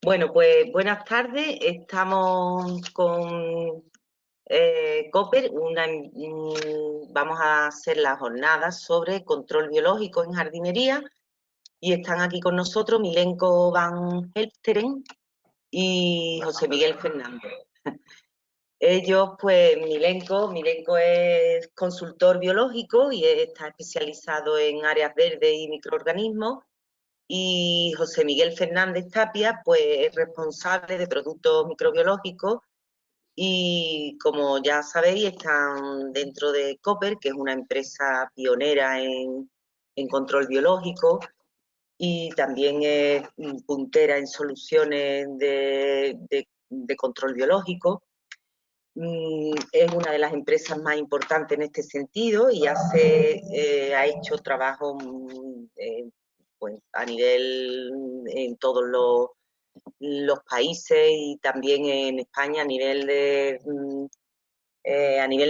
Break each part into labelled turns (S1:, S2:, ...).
S1: Bueno, pues buenas tardes. Estamos con COPER. Vamos a hacer las jornadas sobre control biológico en jardinería y están aquí con nosotros Milenko Van Helfteren y José Miguel Fernández. Ellos, pues Milenko es consultor biológico y está especializado en áreas verdes y microorganismos. Y José Miguel Fernández Tapia, pues es responsable de productos microbiológicos y, como ya sabéis, están dentro de COPER, que es una empresa pionera en control biológico y también es puntera en soluciones de control biológico. Es una de las empresas más importantes en este sentido y ha hecho trabajo pues, a nivel en todos los países y también en España a nivel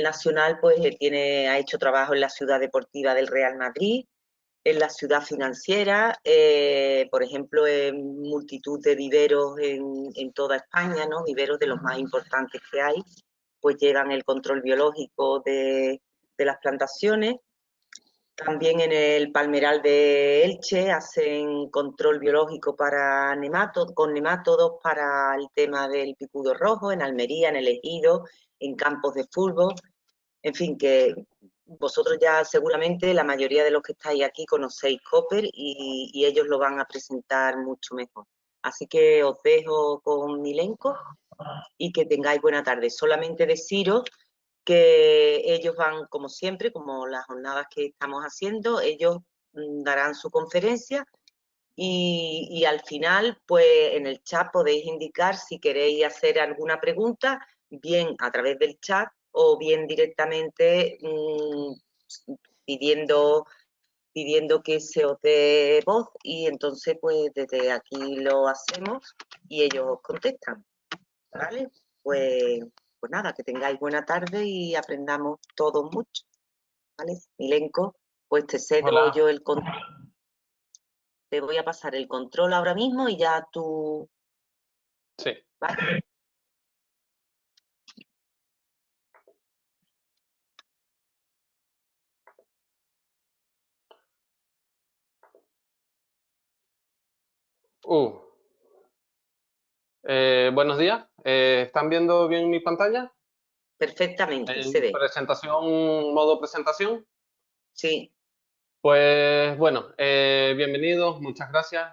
S1: nacional, pues ha hecho trabajo en la ciudad deportiva del Real Madrid, en la ciudad financiera, por ejemplo, en multitud de viveros en toda España, ¿no? Viveros de los más importantes que hay, pues llevan el control biológico de las plantaciones. También en el Palmeral de Elche hacen control biológico con nemátodos para el tema del picudo rojo, en Almería, en El Ejido, en campos de fútbol. En fin, que vosotros ya seguramente, la mayoría de los que estáis aquí, conocéis COPER y ellos lo van a presentar mucho mejor. Así que os dejo con Milenko y que tengáis buena tarde. Solamente deciros que ellos van, como siempre, como las jornadas que estamos haciendo, ellos darán su conferencia y al final, pues en el chat podéis indicar si queréis hacer alguna pregunta, bien a través del chat o bien directamente pidiendo que se os dé voz y entonces pues desde aquí lo hacemos y ellos os contestan, ¿vale? Pues nada, que tengáis buena tarde y aprendamos todos mucho, ¿vale? Milenko, pues te cedo
S2: Hola.
S1: yo el control. Te voy a pasar el control ahora mismo y ya tú...
S2: Sí.
S1: ¿Vale?
S2: Uh, Buenos días. ¿Están viendo bien mi pantalla?
S1: Perfectamente, se
S2: En
S1: ve.
S2: presentación, modo presentación.
S1: Sí,
S2: Pues bueno, bienvenidos, muchas gracias.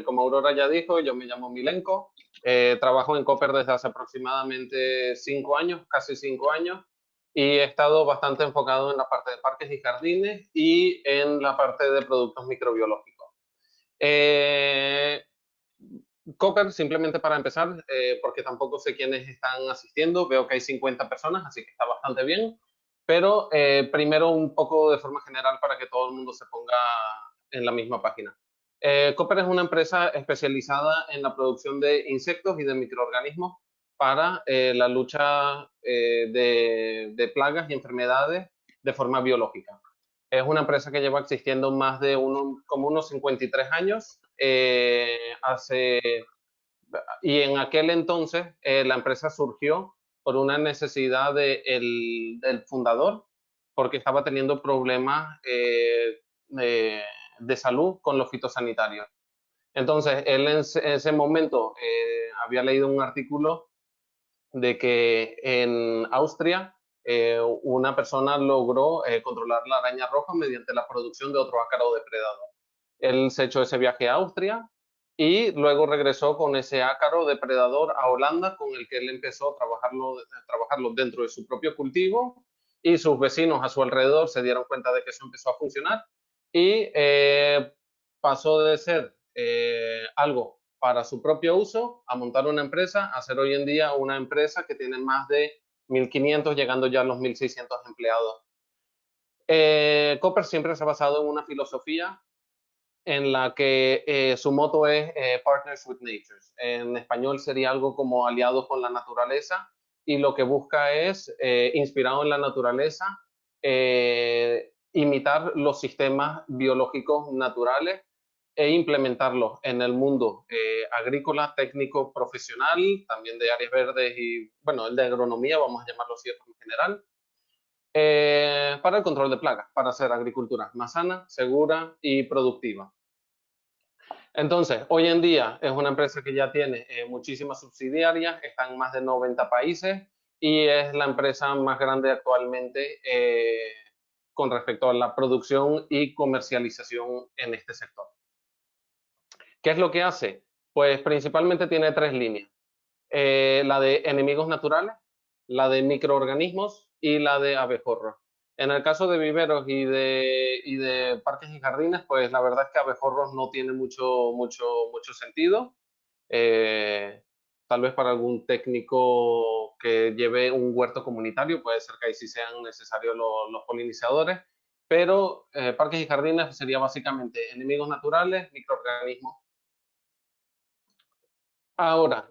S2: Como Aurora ya dijo, yo me llamo Milenko. Trabajo en Cooper desde hace aproximadamente 5 años, casi 5 años, y he estado bastante enfocado en la parte de parques y jardines y en la parte de productos microbiológicos. Eh, Cooper, simplemente para empezar, porque tampoco sé quiénes están asistiendo, veo que hay 50 personas, así que está bastante bien, pero primero un poco de forma general para que todo el mundo se ponga en la misma página. Cooper es una empresa especializada en la producción de insectos y de microorganismos para la lucha de plagas y enfermedades de forma biológica. Es una empresa que lleva existiendo más de como unos 53 años. Y en aquel entonces la empresa surgió por una necesidad del fundador, porque estaba teniendo problemas de salud con los fitosanitarios. Entonces, él en ese momento había leído un artículo de que en Austria una persona logró controlar la araña roja mediante la producción de otro ácaro depredador. Él se echó ese viaje a Austria y luego regresó con ese ácaro depredador a Holanda, con el que él empezó a trabajarlo dentro de su propio cultivo, y sus vecinos a su alrededor se dieron cuenta de que eso empezó a funcionar y pasó de ser algo para su propio uso a montar una empresa, a ser hoy en día una empresa que tiene más de 1.500, llegando ya a los 1.600 empleados. Cooper siempre se ha basado en una filosofía en la que su moto es Partners with Nature. En español sería algo como aliados con la naturaleza, y lo que busca es, inspirado en la naturaleza, imitar los sistemas biológicos naturales e implementarlos en el mundo agrícola, técnico, profesional, también de áreas verdes y, bueno, el de agronomía, vamos a llamarlo así en general, para el control de plagas, para hacer agricultura más sana, segura y productiva. Entonces, hoy en día es una empresa que ya tiene muchísimas subsidiarias, está en más de 90 países y es la empresa más grande actualmente con respecto a la producción y comercialización en este sector. ¿Qué es lo que hace? Pues principalmente tiene tres líneas. La de enemigos naturales, la de microorganismos y la de abejorros. En el caso de viveros y de parques y jardines, pues la verdad es que abejorros no tiene mucho sentido. Eh, Tal vez para algún técnico que lleve un huerto comunitario, puede ser que ahí sí sean necesarios los polinizadores, pero parques y jardines sería básicamente enemigos naturales, microorganismos. Ahora,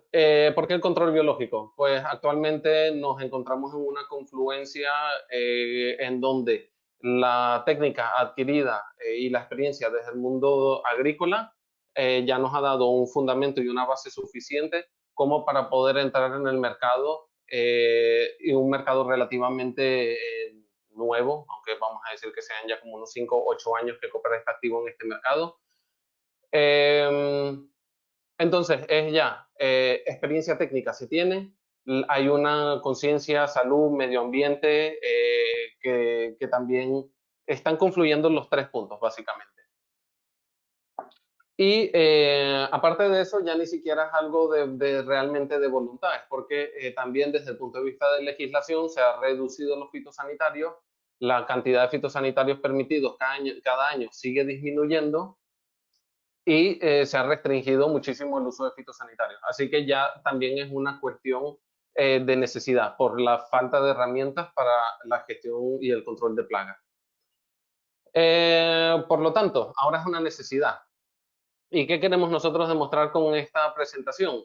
S2: ¿por qué el control biológico? Pues actualmente nos encontramos en una confluencia en donde la técnica adquirida y la experiencia desde el mundo agrícola ya nos ha dado un fundamento y una base suficiente como para poder entrar en el mercado y un mercado relativamente nuevo, aunque vamos a decir que sean ya como unos 5 o 8 años que Cooper está activo en este mercado. Entonces, es ya, experiencia técnica se tiene, hay una conciencia, salud, medio ambiente, que también están confluyendo en los tres puntos, básicamente. Y aparte de eso, ya ni siquiera es algo de realmente de voluntad, es porque también desde el punto de vista de legislación se ha reducido los fitosanitarios, la cantidad de fitosanitarios permitidos cada año sigue disminuyendo y se ha restringido muchísimo el uso de fitosanitarios. Así que ya también es una cuestión de necesidad por la falta de herramientas para la gestión y el control de plagas. Por lo tanto, ahora es una necesidad. ¿Y qué queremos nosotros demostrar con esta presentación?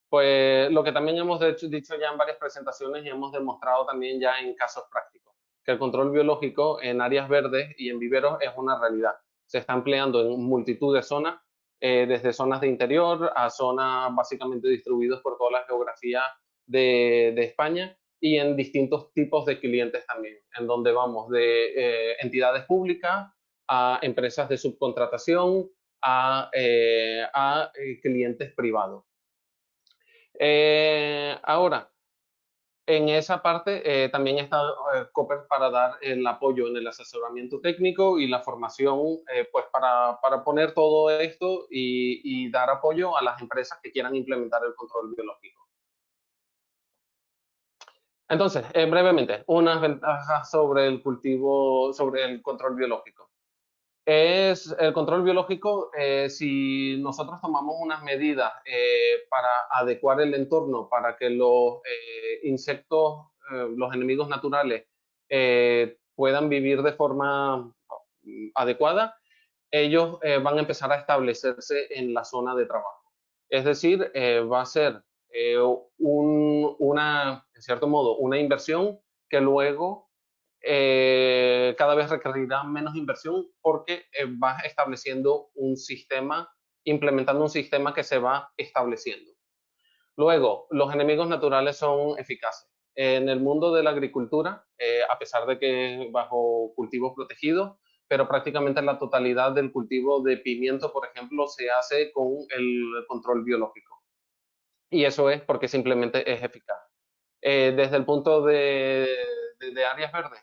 S2: Pues lo que también hemos dicho ya en varias presentaciones y hemos demostrado también ya en casos prácticos, que el control biológico en áreas verdes y en viveros es una realidad. Se está empleando en multitud de zonas, desde zonas de interior a zonas básicamente distribuidas por toda la geografía de España y en distintos tipos de clientes también, en donde vamos de entidades públicas a empresas de subcontratación, a clientes privados. Ahora, en esa parte también está Cooper para dar el apoyo en el asesoramiento técnico y la formación, pues para poner todo esto y dar apoyo a las empresas que quieran implementar el control biológico. Entonces, brevemente, unas ventajas sobre el cultivo, sobre el control biológico. Es el control biológico, si nosotros tomamos unas medidas para adecuar el entorno, para que los insectos, los enemigos naturales, puedan vivir de forma adecuada, ellos van a empezar a establecerse en la zona de trabajo. Es decir, va a ser en cierto modo, una inversión que luego cada vez requerirá menos inversión porque vas estableciendo un sistema, implementando un sistema que se va estableciendo. Luego, los enemigos naturales son eficaces. En el mundo de la agricultura, a pesar de que bajo cultivos protegidos, pero prácticamente la totalidad del cultivo de pimiento, por ejemplo, se hace con el control biológico. Y eso es porque simplemente es eficaz. Desde el punto de áreas verdes,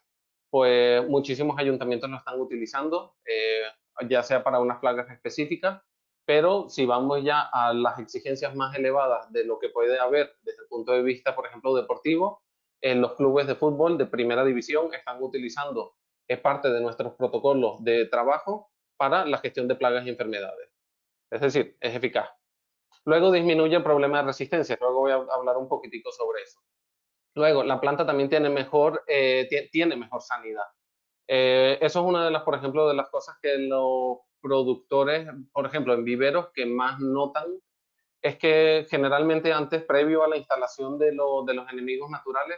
S2: pues muchísimos ayuntamientos lo están utilizando, ya sea para unas plagas específicas, pero si vamos ya a las exigencias más elevadas de lo que puede haber desde el punto de vista, por ejemplo, deportivo, en los clubes de fútbol de primera división están utilizando parte de nuestros protocolos de trabajo para la gestión de plagas y enfermedades. Es decir, es eficaz. Luego disminuye el problema de resistencia. Luego voy a hablar un poquitico sobre eso. Luego, la planta también tiene mejor sanidad. Eso es una de las, por ejemplo, de las cosas que los productores, por ejemplo, en viveros, que más notan, es que generalmente antes, previo a la instalación de los enemigos naturales,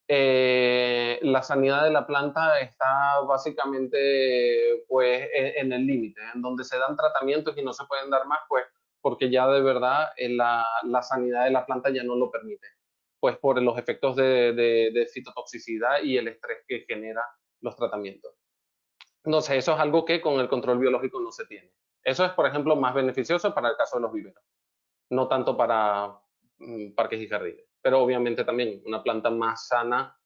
S2: la sanidad de la planta está básicamente pues, en el límite, en donde se dan tratamientos y no se pueden dar más, pues porque ya de verdad la sanidad de la planta ya no lo permite, pues por los efectos de fitotoxicidad y el estrés que genera los tratamientos. Entonces, eso es algo que con el control biológico no se tiene. Eso es, por ejemplo, más beneficioso para el caso de los viveros, no tanto para parques y jardines. Pero obviamente también una planta más sana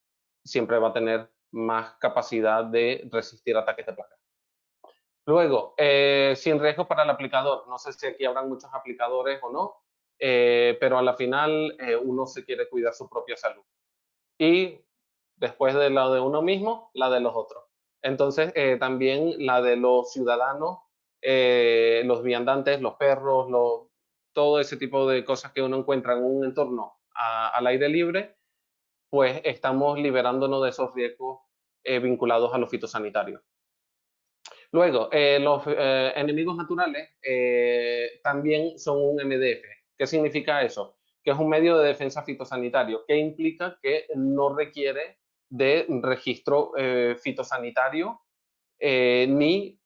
S2: siempre va a tener más capacidad de resistir ataques de plaga. Luego, sin riesgo para el aplicador. No sé si aquí habrán muchos aplicadores o no, pero a la final uno se quiere cuidar su propia salud. Y después de la de uno mismo, la de los otros. Entonces, también la de los ciudadanos, los viandantes, los perros, todo ese tipo de cosas que uno encuentra en un entorno al aire libre, pues estamos liberándonos de esos riesgos vinculados a los fitosanitarios. Luego, los enemigos naturales también son un MDF. ¿Qué significa eso? Que es un medio de defensa fitosanitario, que implica que no requiere de registro fitosanitario ni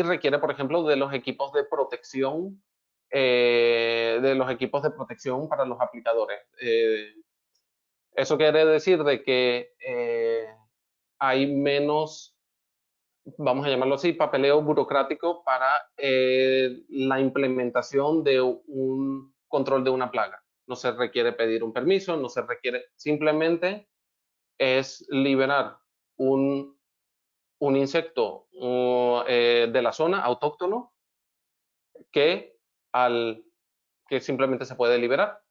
S2: requiere, por ejemplo, de los equipos de protección para los aplicadores. Eso quiere decir de que hay menos, vamos a llamarlo así, papeleo burocrático para la implementación de un control de una plaga. No se requiere pedir un permiso, no se requiere, simplemente es liberar un insecto de la zona autóctono que simplemente se puede liberar.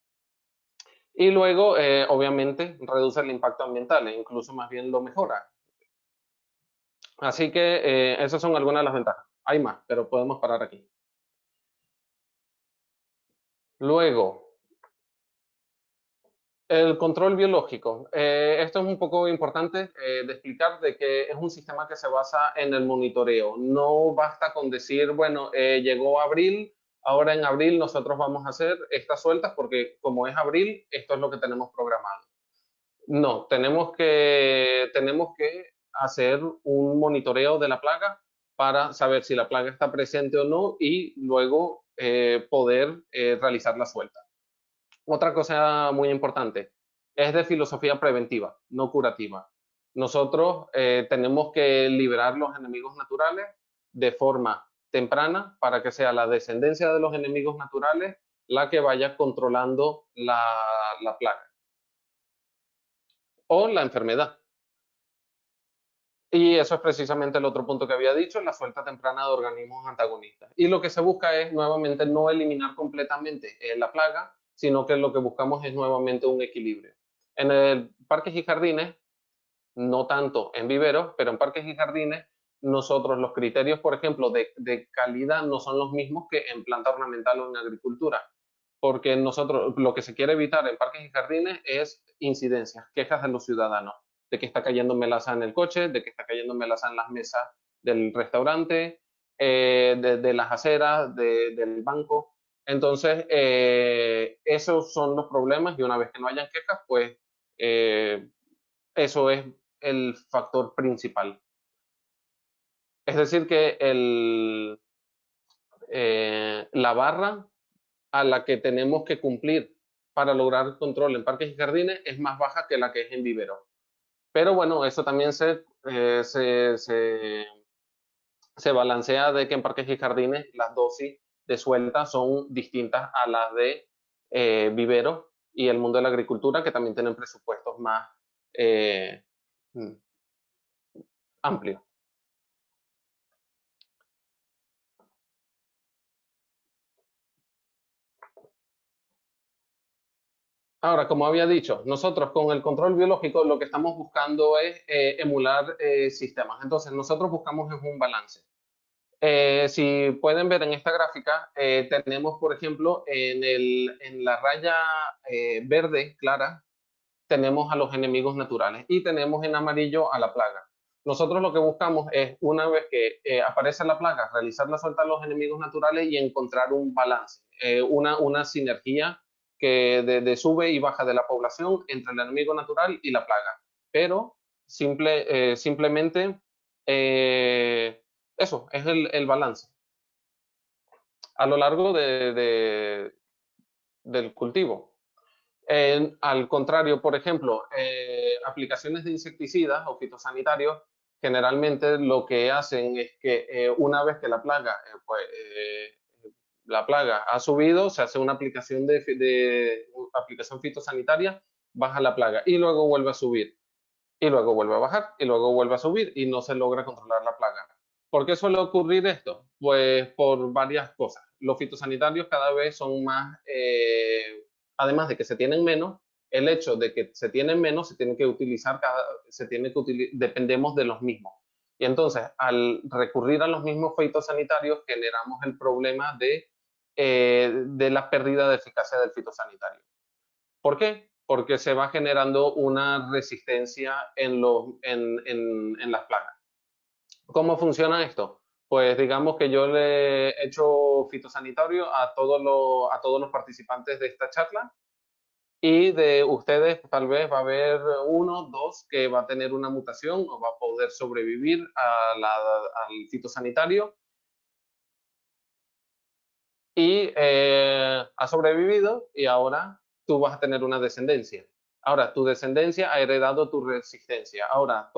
S2: Y luego, obviamente, reduce el impacto ambiental e incluso más bien lo mejora. Así que esas son algunas de las ventajas. Hay más, pero podemos parar aquí. Luego, el control biológico. Esto es un poco importante de explicar, de que es un sistema que se basa en el monitoreo. No basta con decir, bueno, llegó abril, ahora en abril nosotros vamos a hacer estas sueltas porque como es abril, esto es lo que tenemos programado. No, tenemos que hacer un monitoreo de la plaga para saber si la plaga está presente o no y luego poder realizar la suelta. Otra cosa muy importante, es de filosofía preventiva, no curativa. Nosotros tenemos que liberar los enemigos naturales de forma temprana para que sea la descendencia de los enemigos naturales la que vaya controlando la plaga o la enfermedad. Y eso es precisamente el otro punto que había dicho, la suelta temprana de organismos antagonistas. Y lo que se busca es nuevamente no eliminar completamente la plaga, sino que lo que buscamos es nuevamente un equilibrio. En el parques y jardines, no tanto en viveros, pero en parques y jardines, nosotros los criterios, por ejemplo, de calidad no son los mismos que en planta ornamental o en agricultura, porque nosotros lo que se quiere evitar en parques y jardines es incidencias, quejas de los ciudadanos, de que está cayendo melaza en el coche, de que está cayendo melaza en las mesas del restaurante, de las aceras, del banco. Entonces, esos son los problemas y una vez que no hayan quejas, pues eso es el factor principal. Es decir, que la barra a la que tenemos que cumplir para lograr control en parques y jardines es más baja que la que es en vivero. Pero bueno, eso también se balancea de que en parques y jardines las dosis de suelta son distintas a las de vivero y el mundo de la agricultura, que también tienen presupuestos más amplios. Ahora, como había dicho, nosotros con el control biológico lo que estamos buscando es emular sistemas. Entonces, nosotros buscamos un balance. Si pueden ver en esta gráfica, tenemos, por ejemplo, en la raya verde clara, tenemos a los enemigos naturales y tenemos en amarillo a la plaga. Nosotros lo que buscamos es, una vez que aparece la plaga, realizar la suelta a los enemigos naturales y encontrar un balance, una sinergia de sube y baja de la población entre el enemigo natural y la plaga. Pero simplemente eso es el balance a lo largo del cultivo. Al contrario, por ejemplo, aplicaciones de insecticidas o fitosanitarios, generalmente lo que hacen es que una vez que la plaga ha subido, se hace una aplicación de aplicación fitosanitaria, baja la plaga y luego vuelve a subir y luego vuelve a bajar y luego vuelve a subir y no se logra controlar la plaga. ¿Por qué suele ocurrir esto? Pues por varias cosas. Los fitosanitarios cada vez son más, además de que se tienen menos, el hecho de que se tienen menos se tiene que utilizar, dependemos de los mismos. Y entonces, al recurrir a los mismos fitosanitarios, generamos el problema de la pérdida de eficacia del fitosanitario. ¿Por qué? Porque se va generando una resistencia en las plagas. ¿Cómo funciona esto? Pues digamos que yo le he hecho fitosanitario a todos los participantes de esta charla y de ustedes tal vez va a haber uno, dos que va a tener una mutación o va a poder sobrevivir al fitosanitario y ha sobrevivido y ahora tú vas a tener una descendencia. Ahora, tu descendencia ha heredado tu resistencia. Ahora,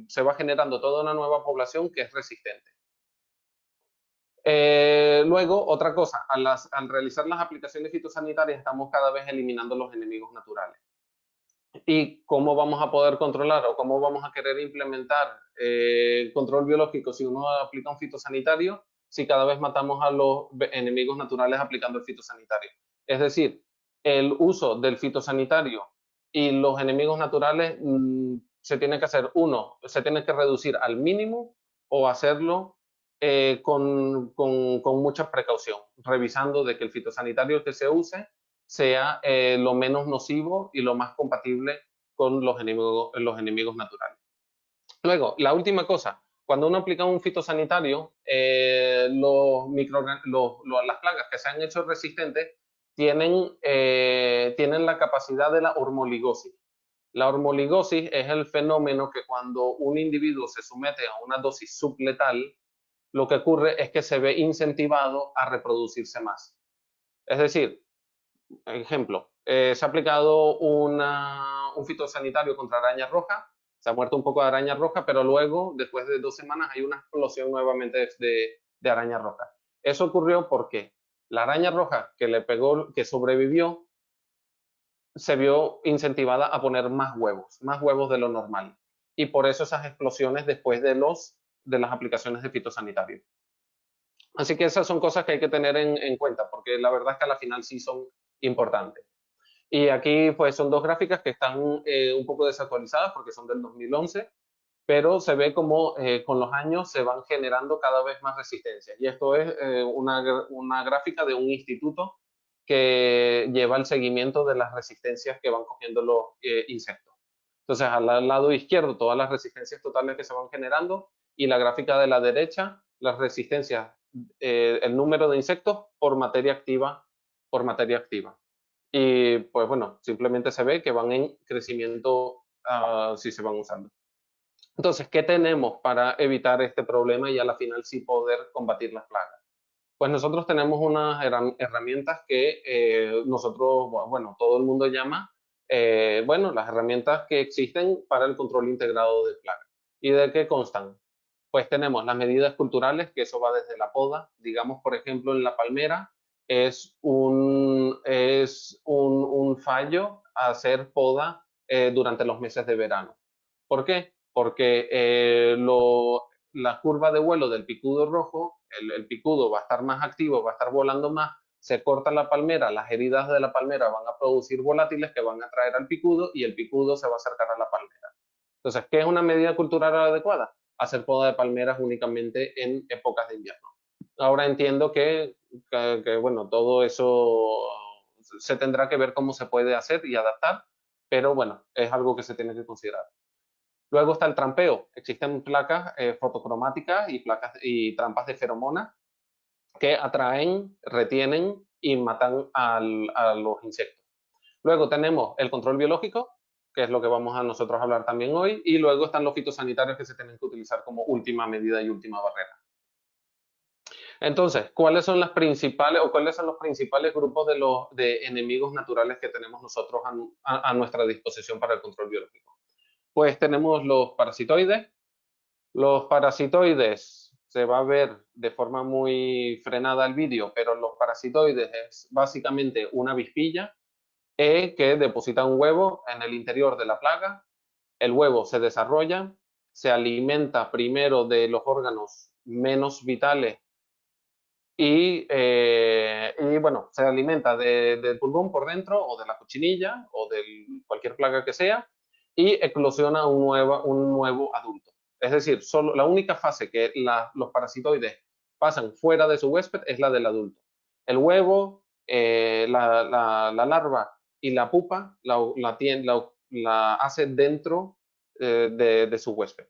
S2: se va generando toda una nueva población que es resistente. Luego, otra cosa, al realizar las aplicaciones fitosanitarias estamos cada vez eliminando los enemigos naturales. ¿Y cómo vamos a poder controlar o cómo vamos a querer implementar control biológico si uno aplica un fitosanitario, si cada vez matamos a los enemigos naturales aplicando el fitosanitario? Es decir, el uso del fitosanitario y los enemigos naturales se tiene que hacer, se tiene que reducir al mínimo o hacerlo con mucha precaución, revisando de que el fitosanitario que se use sea lo menos nocivo y lo más compatible con los enemigos naturales. Luego, la última cosa, cuando uno aplica un fitosanitario, las plagas que se han hecho resistentes tienen la capacidad de la hormoligosis. La hormoligosis es el fenómeno que cuando un individuo se somete a una dosis subletal, lo que ocurre es que se ve incentivado a reproducirse más. Es decir, ejemplo, se ha aplicado un fitosanitario contra araña roja, se ha muerto un poco de araña roja, pero luego, después de 2 semanas, hay una explosión nuevamente de araña roja. Eso ocurrió porque la araña roja que le pegó, que sobrevivió, se vio incentivada a poner más huevos de lo normal. Y por eso esas explosiones después de las aplicaciones de fitosanitario. Así que esas son cosas que hay que tener en cuenta, porque la verdad es que a la final sí son importantes. Y aquí pues son dos gráficas que están un poco desactualizadas porque son del 2011, pero se ve como con los años se van generando cada vez más resistencia. Y esto es una gráfica de un instituto que lleva el seguimiento de las resistencias que van cogiendo los insectos. Entonces, al lado izquierdo, todas las resistencias totales que se van generando y la gráfica de la derecha, las resistencias, el número de insectos por materia activa, por materia activa. Y pues bueno, simplemente se ve que van en crecimiento si se van usando. Entonces, ¿qué tenemos para evitar este problema y a la final sí poder combatir las plagas? Pues nosotros tenemos unas herramientas que nosotros, bueno, todo el mundo llama, bueno, las herramientas que existen para el control integrado de plagas. ¿Y de qué constan? Pues tenemos las medidas culturales, que eso va desde la poda. Digamos, por ejemplo, en la palmera es un fallo hacer poda durante los meses de verano. ¿Por qué? Porque la curva de vuelo del picudo rojo, el picudo va a estar más activo, va a estar volando más, se corta la palmera, las heridas de la palmera van a producir volátiles que van a atraer al picudo y el picudo se va a acercar a la palmera. Entonces, ¿qué es una medida cultural adecuada? Hacer poda de palmeras únicamente en épocas de invierno. Ahora entiendo bueno, todo eso se tendrá que ver cómo se puede hacer y adaptar, pero bueno, es algo que se tiene que considerar. Luego está el trampeo. Existen placas fotocromáticas y placas y trampas de feromona que atraen, retienen y matan a los insectos. Luego tenemos el control biológico, que es lo que vamos a nosotros hablar también hoy, y luego están los fitosanitarios que se tienen que utilizar como última medida y última barrera. Entonces, ¿cuáles son las principales o cuáles son los principales grupos de enemigos naturales que tenemos nosotros a nuestra disposición para el control biológico? Pues tenemos los parasitoides. Los parasitoides, se va a ver de forma muy frenada el vídeo, pero los parasitoides es básicamente una avispilla que deposita un huevo en el interior de la plaga. El huevo se desarrolla, se alimenta primero de los órganos menos vitales y bueno, se alimenta del pulgón por dentro o de la cochinilla o de cualquier plaga que sea y eclosiona un nuevo adulto. Es decir, solo la única fase que los parasitoides pasan fuera de su huésped es la del adulto. El huevo, la larva y la pupa la hace dentro de su huésped.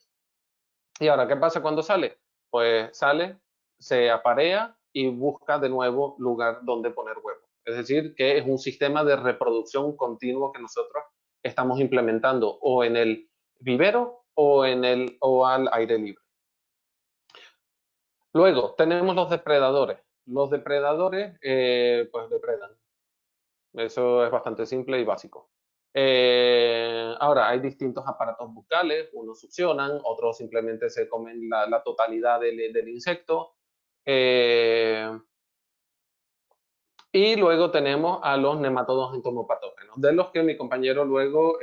S2: Y ahora, ¿qué pasa cuando sale? Pues sale, se aparea y busca de nuevo lugar donde poner huevo. Es decir, que es un sistema de reproducción continuo que nosotros estamos implementando o en el vivero o al aire libre. Luego, tenemos los depredadores. Los depredadores, pues depredan. Eso es bastante simple y básico. Ahora, hay distintos aparatos bucales, unos succionan, otros simplemente se comen la totalidad del insecto. Y luego tenemos a los nematodos entomopatógenos, de los que mi compañero luego,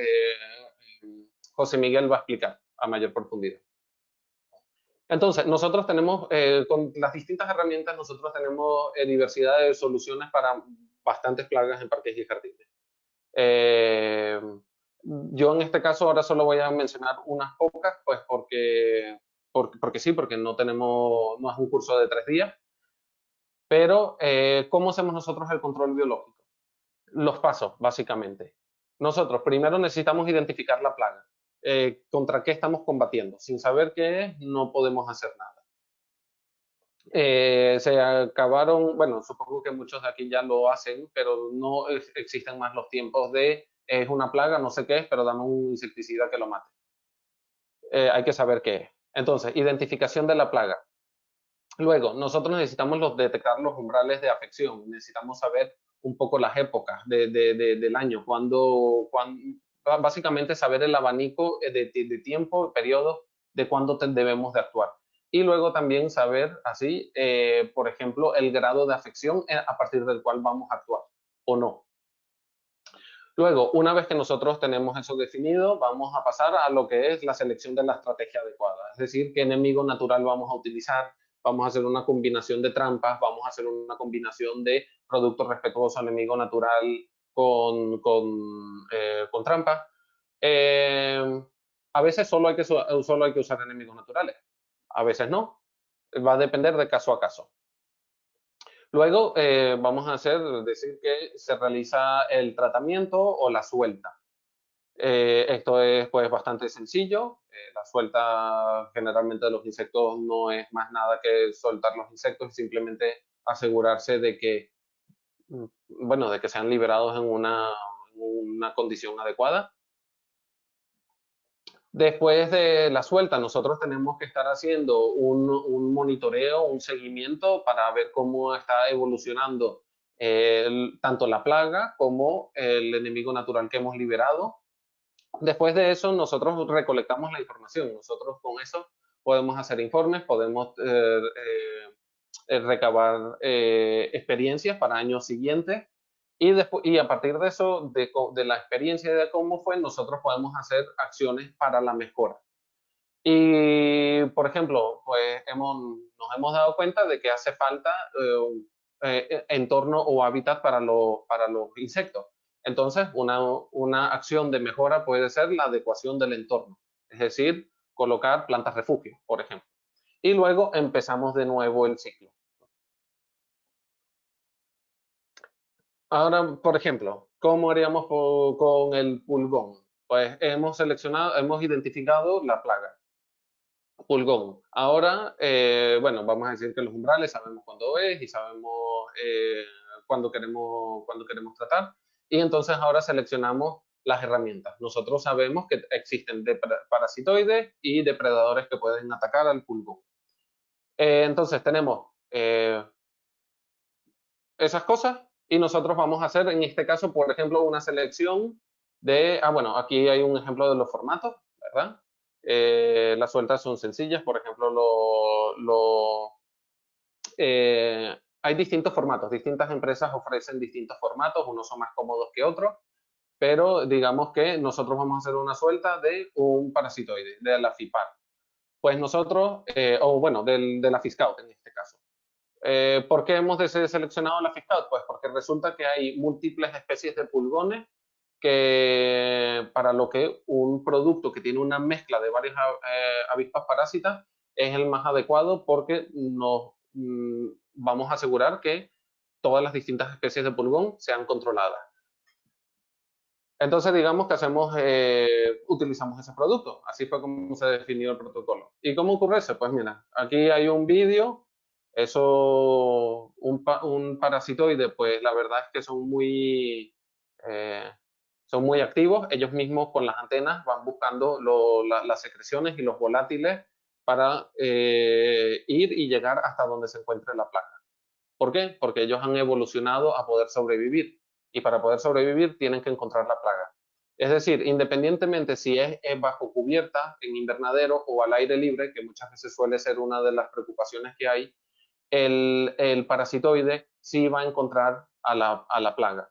S2: José Miguel, va a explicar a mayor profundidad. Entonces, nosotros tenemos, con las distintas herramientas, nosotros tenemos diversidad de soluciones para bastantes plagas en parques y jardines. Yo en este caso ahora solo voy a mencionar unas pocas, pues porque sí, porque no es un curso de 3 días. Pero, ¿cómo hacemos nosotros el control biológico? Los pasos, básicamente. Nosotros primero necesitamos identificar la plaga. ¿Contra qué estamos combatiendo? Sin saber qué es, no podemos hacer nada. Se acabaron, bueno, supongo que muchos de aquí ya lo hacen, pero no existen más los tiempos de es una plaga, no sé qué es, pero dame un insecticida que lo mate. Hay que saber qué es. Entonces, identificación de la plaga. Luego, nosotros necesitamos detectar los umbrales de afección, necesitamos saber un poco las épocas del año, básicamente saber el abanico de tiempo, periodo de cuándo debemos de actuar. Y luego también saber así, por ejemplo, el grado de afección a partir del cual vamos a actuar o no. Luego, una vez que nosotros tenemos eso definido, vamos a pasar a lo que es la selección de la estrategia adecuada, es decir, qué enemigo natural vamos a utilizar, vamos a hacer una combinación de trampas, vamos a hacer una combinación de productos respetuosos al enemigo natural con trampas. A veces solo hay que usar enemigos naturales, a veces no, va a depender de caso a caso. Luego vamos a decir que se realiza el tratamiento o la suelta. Esto es pues bastante sencillo. La suelta generalmente de los insectos no es más nada que soltar los insectos y simplemente asegurarse de que, bueno, de que sean liberados en una condición adecuada. Después de la suelta, nosotros tenemos que estar haciendo un monitoreo, un seguimiento para ver cómo está evolucionando tanto la plaga como el enemigo natural que hemos liberado. Después de eso, nosotros recolectamos la información. Nosotros con eso podemos hacer informes, podemos recabar experiencias para años siguientes y a partir de eso, de la experiencia de cómo fue, nosotros podemos hacer acciones para la mejora. Y, por ejemplo, pues nos hemos dado cuenta de que hace falta entorno o hábitat para los insectos. Entonces, una acción de mejora puede ser la adecuación del entorno, es decir, colocar plantas refugio, por ejemplo. Y luego empezamos de nuevo el ciclo. Ahora, por ejemplo, ¿cómo haríamos con el pulgón? Pues hemos identificado la plaga, pulgón. Ahora, bueno, vamos a decir que los umbrales sabemos cuándo es y sabemos cuándo queremos tratar. Y entonces ahora seleccionamos las herramientas. Nosotros sabemos que existen parasitoides y depredadores que pueden atacar al pulgón. Entonces tenemos esas cosas y nosotros vamos a hacer en este caso, por ejemplo, una selección de, bueno, aquí hay un ejemplo de los formatos, ¿verdad? Las sueltas son sencillas, por ejemplo, hay distintos formatos, distintas empresas ofrecen distintos formatos, unos son más cómodos que otros, pero digamos que nosotros vamos a hacer una suelta de un parasitoide, de la FIPAR. Pues nosotros, o bueno, de la Fiscaut en este caso. ¿Por qué hemos seleccionado la Fiscaut? Pues porque resulta que hay múltiples especies de pulgones que para lo que un producto que tiene una mezcla de varias avispas parásitas es el más adecuado porque nos vamos a asegurar que todas las distintas especies de pulgón sean controladas. Entonces, digamos que utilizamos ese producto. Así fue como se definió el protocolo. ¿Y cómo ocurre eso? Pues mira, aquí hay un vídeo. Eso, un parasitoide, pues la verdad es que son muy activos. Ellos mismos con las antenas van buscando las secreciones y los volátiles para ir y llegar hasta donde se encuentre la plaga. ¿Por qué? Porque ellos han evolucionado a poder sobrevivir y para poder sobrevivir tienen que encontrar la plaga. Es decir, independientemente si es bajo cubierta, en invernadero o al aire libre, que muchas veces suele ser una de las preocupaciones que hay, el parasitoide sí va a encontrar a la plaga.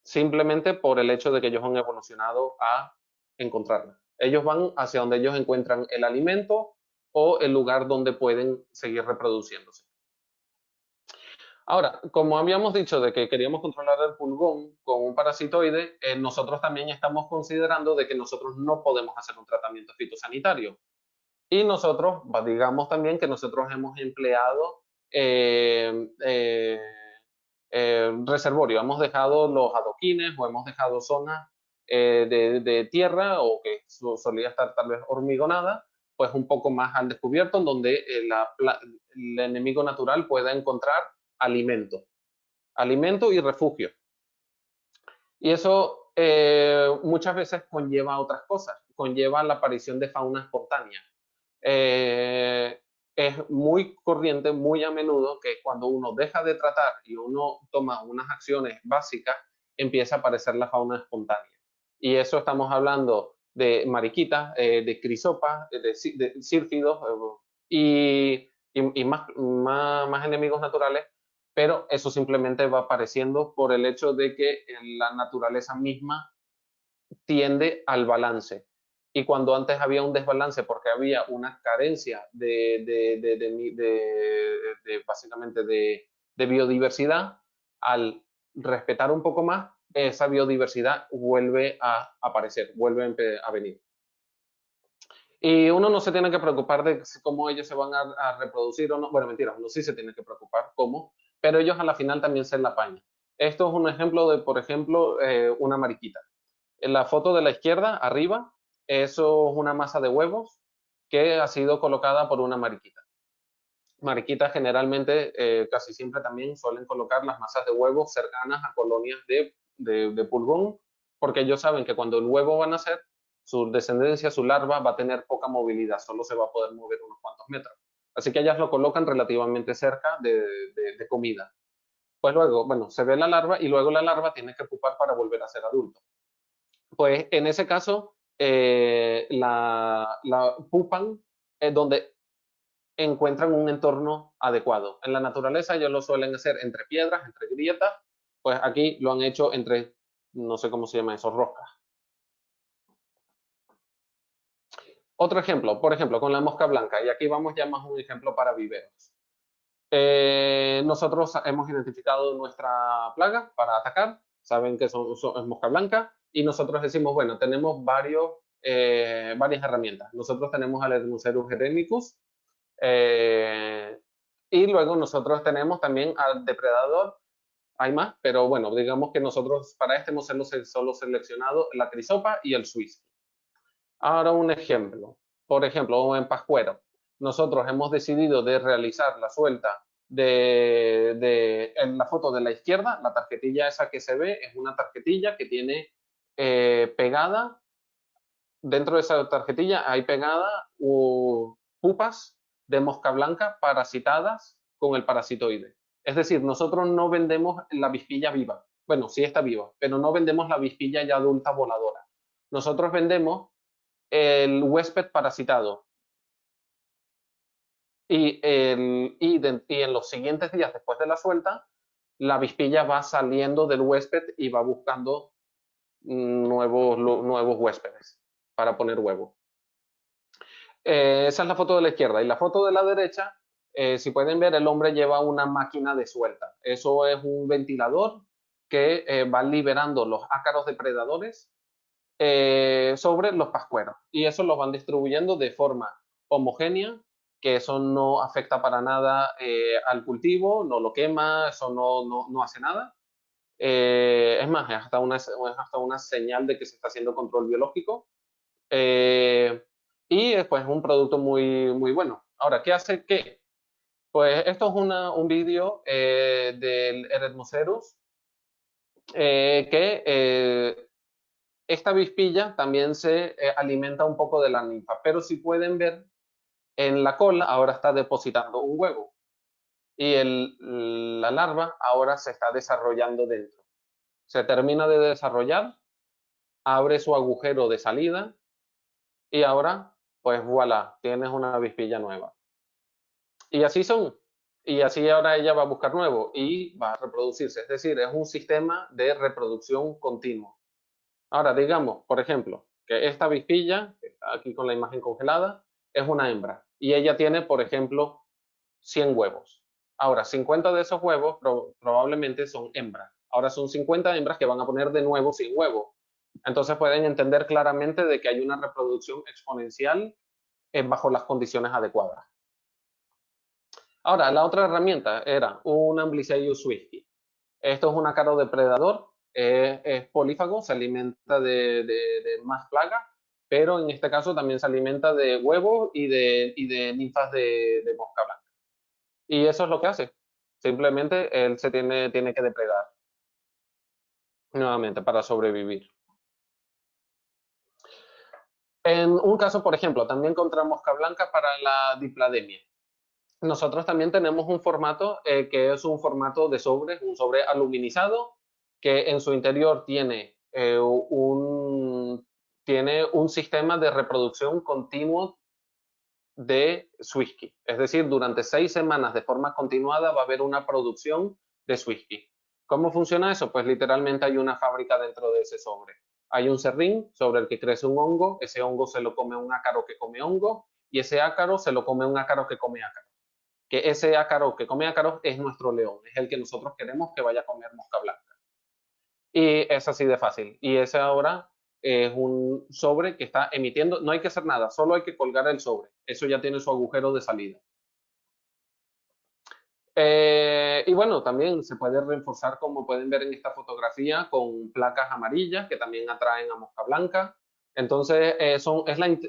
S2: Simplemente por el hecho de que ellos han evolucionado a encontrarla. Ellos van hacia donde ellos encuentran el alimento o el lugar donde pueden seguir reproduciéndose. Ahora, como habíamos dicho de que queríamos controlar el pulgón con un parasitoide, nosotros también estamos considerando de que nosotros no podemos hacer un tratamiento fitosanitario. Y nosotros, digamos también que nosotros hemos empleado reservorio, hemos dejado los adoquines o hemos dejado zonas de tierra o que solía estar tal vez hormigonada, pues un poco más al descubierto, en donde el enemigo natural pueda encontrar alimento y refugio. Y eso muchas veces conlleva otras cosas, conlleva la aparición de fauna espontánea. Es muy corriente, muy a menudo, que cuando uno deja de tratar y uno toma unas acciones básicas, empieza a aparecer la fauna espontánea. Y eso estamos hablando de mariquitas, de crisopas, de sírfidos y más enemigos naturales, pero eso simplemente va apareciendo por el hecho de que la naturaleza misma tiende al balance. Y cuando antes había un desbalance porque había una carencia básicamente de biodiversidad, al respetar un poco más, esa biodiversidad vuelve a aparecer, vuelve a venir. Y uno no se tiene que preocupar de cómo ellos se van a reproducir o no. Bueno, mentira, uno sí se tiene que preocupar cómo, pero ellos a la final también se la apañan. Esto es un ejemplo de, por ejemplo, una mariquita. En la foto de la izquierda, arriba, eso es una masa de huevos que ha sido colocada por una mariquita. Mariquitas generalmente, casi siempre también suelen colocar las masas de huevos cercanas a colonias de pulgón, porque ellos saben que cuando el huevo va a nacer, su descendencia, su larva, va a tener poca movilidad, solo se va a poder mover unos cuantos metros. Así que ellas lo colocan relativamente cerca de comida. Pues luego, bueno, se ve la larva y luego la larva tiene que pupar para volver a ser adulto. Pues en ese caso, la pupan donde encuentran un entorno adecuado. En la naturaleza ellos lo suelen hacer entre piedras, entre grietas, pues aquí lo han hecho entre, no sé cómo se llama eso, rocas. Otro ejemplo, por ejemplo, con la mosca blanca, y aquí vamos ya más un ejemplo para viveros. Nosotros hemos identificado nuestra plaga para atacar, saben que es mosca blanca, y nosotros decimos, bueno, tenemos varias herramientas. Nosotros tenemos al Edmucerus herenicus, y luego nosotros tenemos también al depredador, hay más, pero bueno, digamos que nosotros para este hemos solo seleccionado la crisopa y el suizo. Ahora un ejemplo, por ejemplo, en pascuero, nosotros hemos decidido de realizar la suelta en la foto de la izquierda, la tarjetilla esa que se ve es una tarjetilla que tiene pegada, dentro de esa tarjetilla hay pegada pupas de mosca blanca parasitadas con el parasitoide. Es decir, nosotros no vendemos la avispilla viva. Bueno, sí está viva, pero no vendemos la avispilla ya adulta voladora. Nosotros vendemos el huésped parasitado. Y en los siguientes días después de la suelta, la avispilla va saliendo del huésped y va buscando nuevos huéspedes para poner huevos. Esa es la foto de la izquierda. Y la foto de la derecha, si pueden ver, el hombre lleva una máquina de suelta. Eso es un ventilador que va liberando los ácaros depredadores sobre los pascueros. Y eso lo van distribuyendo de forma homogénea, que eso no afecta para nada al cultivo, no lo quema, eso no hace nada. Es más, es hasta una señal de que se está haciendo control biológico. Y después es un producto muy, muy bueno. Ahora, ¿qué hace qué? Pues esto es un vídeo del Eretmocerus que esta avispilla también se alimenta un poco de la ninfa, pero si pueden ver, en la cola ahora está depositando un huevo y la larva ahora se está desarrollando dentro. Se termina de desarrollar, abre su agujero de salida y ahora, pues voilà, tienes una avispilla nueva. Y así son. Y así ahora ella va a buscar nuevo y va a reproducirse. Es decir, es un sistema de reproducción continuo. Ahora, digamos, por ejemplo, que esta avispilla, que está aquí con la imagen congelada, es una hembra. Y ella tiene, por ejemplo, 100 huevos. Ahora, 50 de esos huevos probablemente son hembras. Ahora son 50 hembras que van a poner de nuevo 100 huevos. Entonces pueden entender claramente de que hay una reproducción exponencial bajo las condiciones adecuadas. Ahora, la otra herramienta era un Amblyseius swiftyi. Esto es un ácaro depredador, es polífago, se alimenta de más plagas, pero en este caso también se alimenta de huevos y de ninfas de mosca blanca. Y eso es lo que hace. Simplemente él se tiene que depredar nuevamente para sobrevivir. En un caso, por ejemplo, también contra mosca blanca para la diplademia. Nosotros también tenemos un formato que es un formato de sobre, un sobre aluminizado, que en su interior tiene un sistema de reproducción continuo de Swisky. Es decir, durante 6 semanas de forma continuada va a haber una producción de Swisky. ¿Cómo funciona eso? Pues literalmente hay una fábrica dentro de ese sobre. Hay un serrín sobre el que crece un hongo, ese hongo se lo come un ácaro que come hongo y ese ácaro se lo come un ácaro que come ácaro. Que ese ácaro que come ácaros es nuestro león, es el que nosotros queremos que vaya a comer mosca blanca. Y es así de fácil. Y ese ahora es un sobre que está emitiendo, no hay que hacer nada, solo hay que colgar el sobre. Eso ya tiene su agujero de salida. Y bueno, también se puede reforzar, como pueden ver en esta fotografía, con placas amarillas que también atraen a mosca blanca. Entonces, es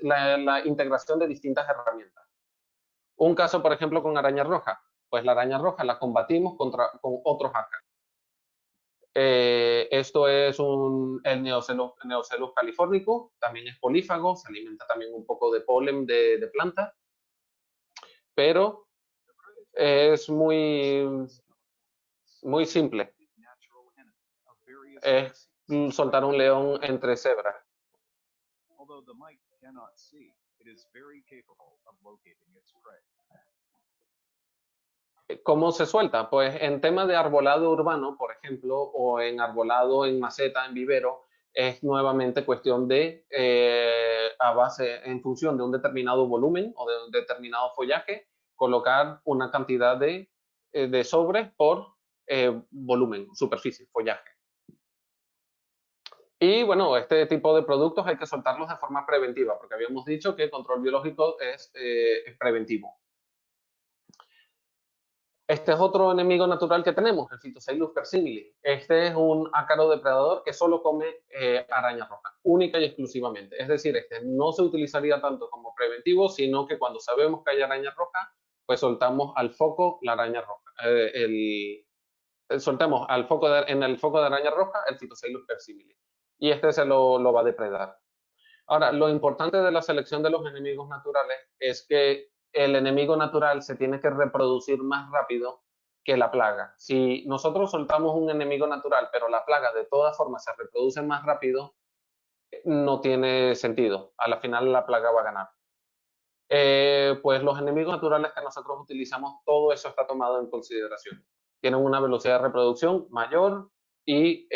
S2: la integración de distintas herramientas. Un caso, por ejemplo, con araña roja. Pues la araña roja la combatimos con otros ácaros. Esto es el Neocelus californicus, también es polífago, se alimenta también un poco de polen de plantas, pero es muy simple. Es soltar un león entre cebras. ¿Cómo se suelta? Pues en tema de arbolado urbano, por ejemplo, o en arbolado en maceta, en vivero, es nuevamente cuestión de, en función de un determinado volumen o de un determinado follaje, colocar una cantidad de sobres por volumen, superficie, follaje. Y bueno, este tipo de productos hay que soltarlos de forma preventiva, porque habíamos dicho que el control biológico es preventivo. Este es otro enemigo natural que tenemos, el Phytoceylus persimilis. Este es un ácaro depredador que solo come araña roja, única y exclusivamente. Es decir, este no se utilizaría tanto como preventivo, sino que cuando sabemos que hay araña roja, pues soltamos al foco la araña roja. Soltamos en el foco de araña roja el Phytoceylus persimilis. y este se lo va a depredar. Ahora, lo importante de la selección de los enemigos naturales es que el enemigo natural se tiene que reproducir más rápido que la plaga. Si nosotros soltamos un enemigo natural, pero la plaga de todas formas se reproduce más rápido, no tiene sentido. A la final la plaga va a ganar. Pues los enemigos naturales que nosotros utilizamos, todo eso está tomado en consideración. Tienen una velocidad de reproducción mayor y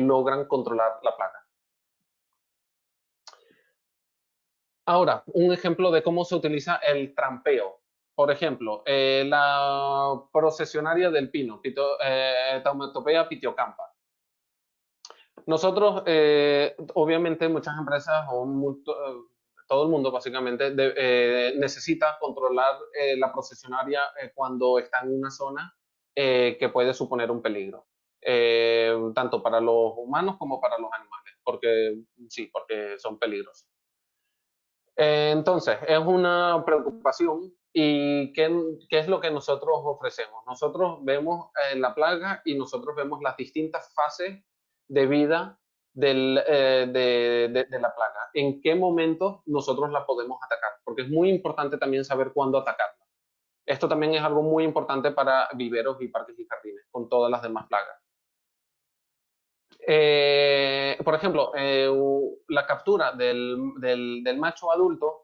S2: logran controlar la plaga. Ahora, un ejemplo de cómo se utiliza el trampeo. Por ejemplo, la procesionaria del pino, Taumetopea pitiocampa. Nosotros, obviamente, muchas empresas o todo el mundo básicamente necesita controlar la procesionaria cuando está en una zona que puede suponer un peligro, tanto para los humanos como para los animales, porque sí, porque son peligrosos. Entonces, es una preocupación. ¿Y qué es lo que nosotros ofrecemos? Nosotros vemos la plaga y nosotros vemos las distintas fases de vida de la plaga. ¿En qué momento nosotros la podemos atacar? Porque es muy importante también saber cuándo atacarla. Esto también es algo muy importante para viveros y parques y jardines, con todas las demás plagas. Por ejemplo, la captura del macho adulto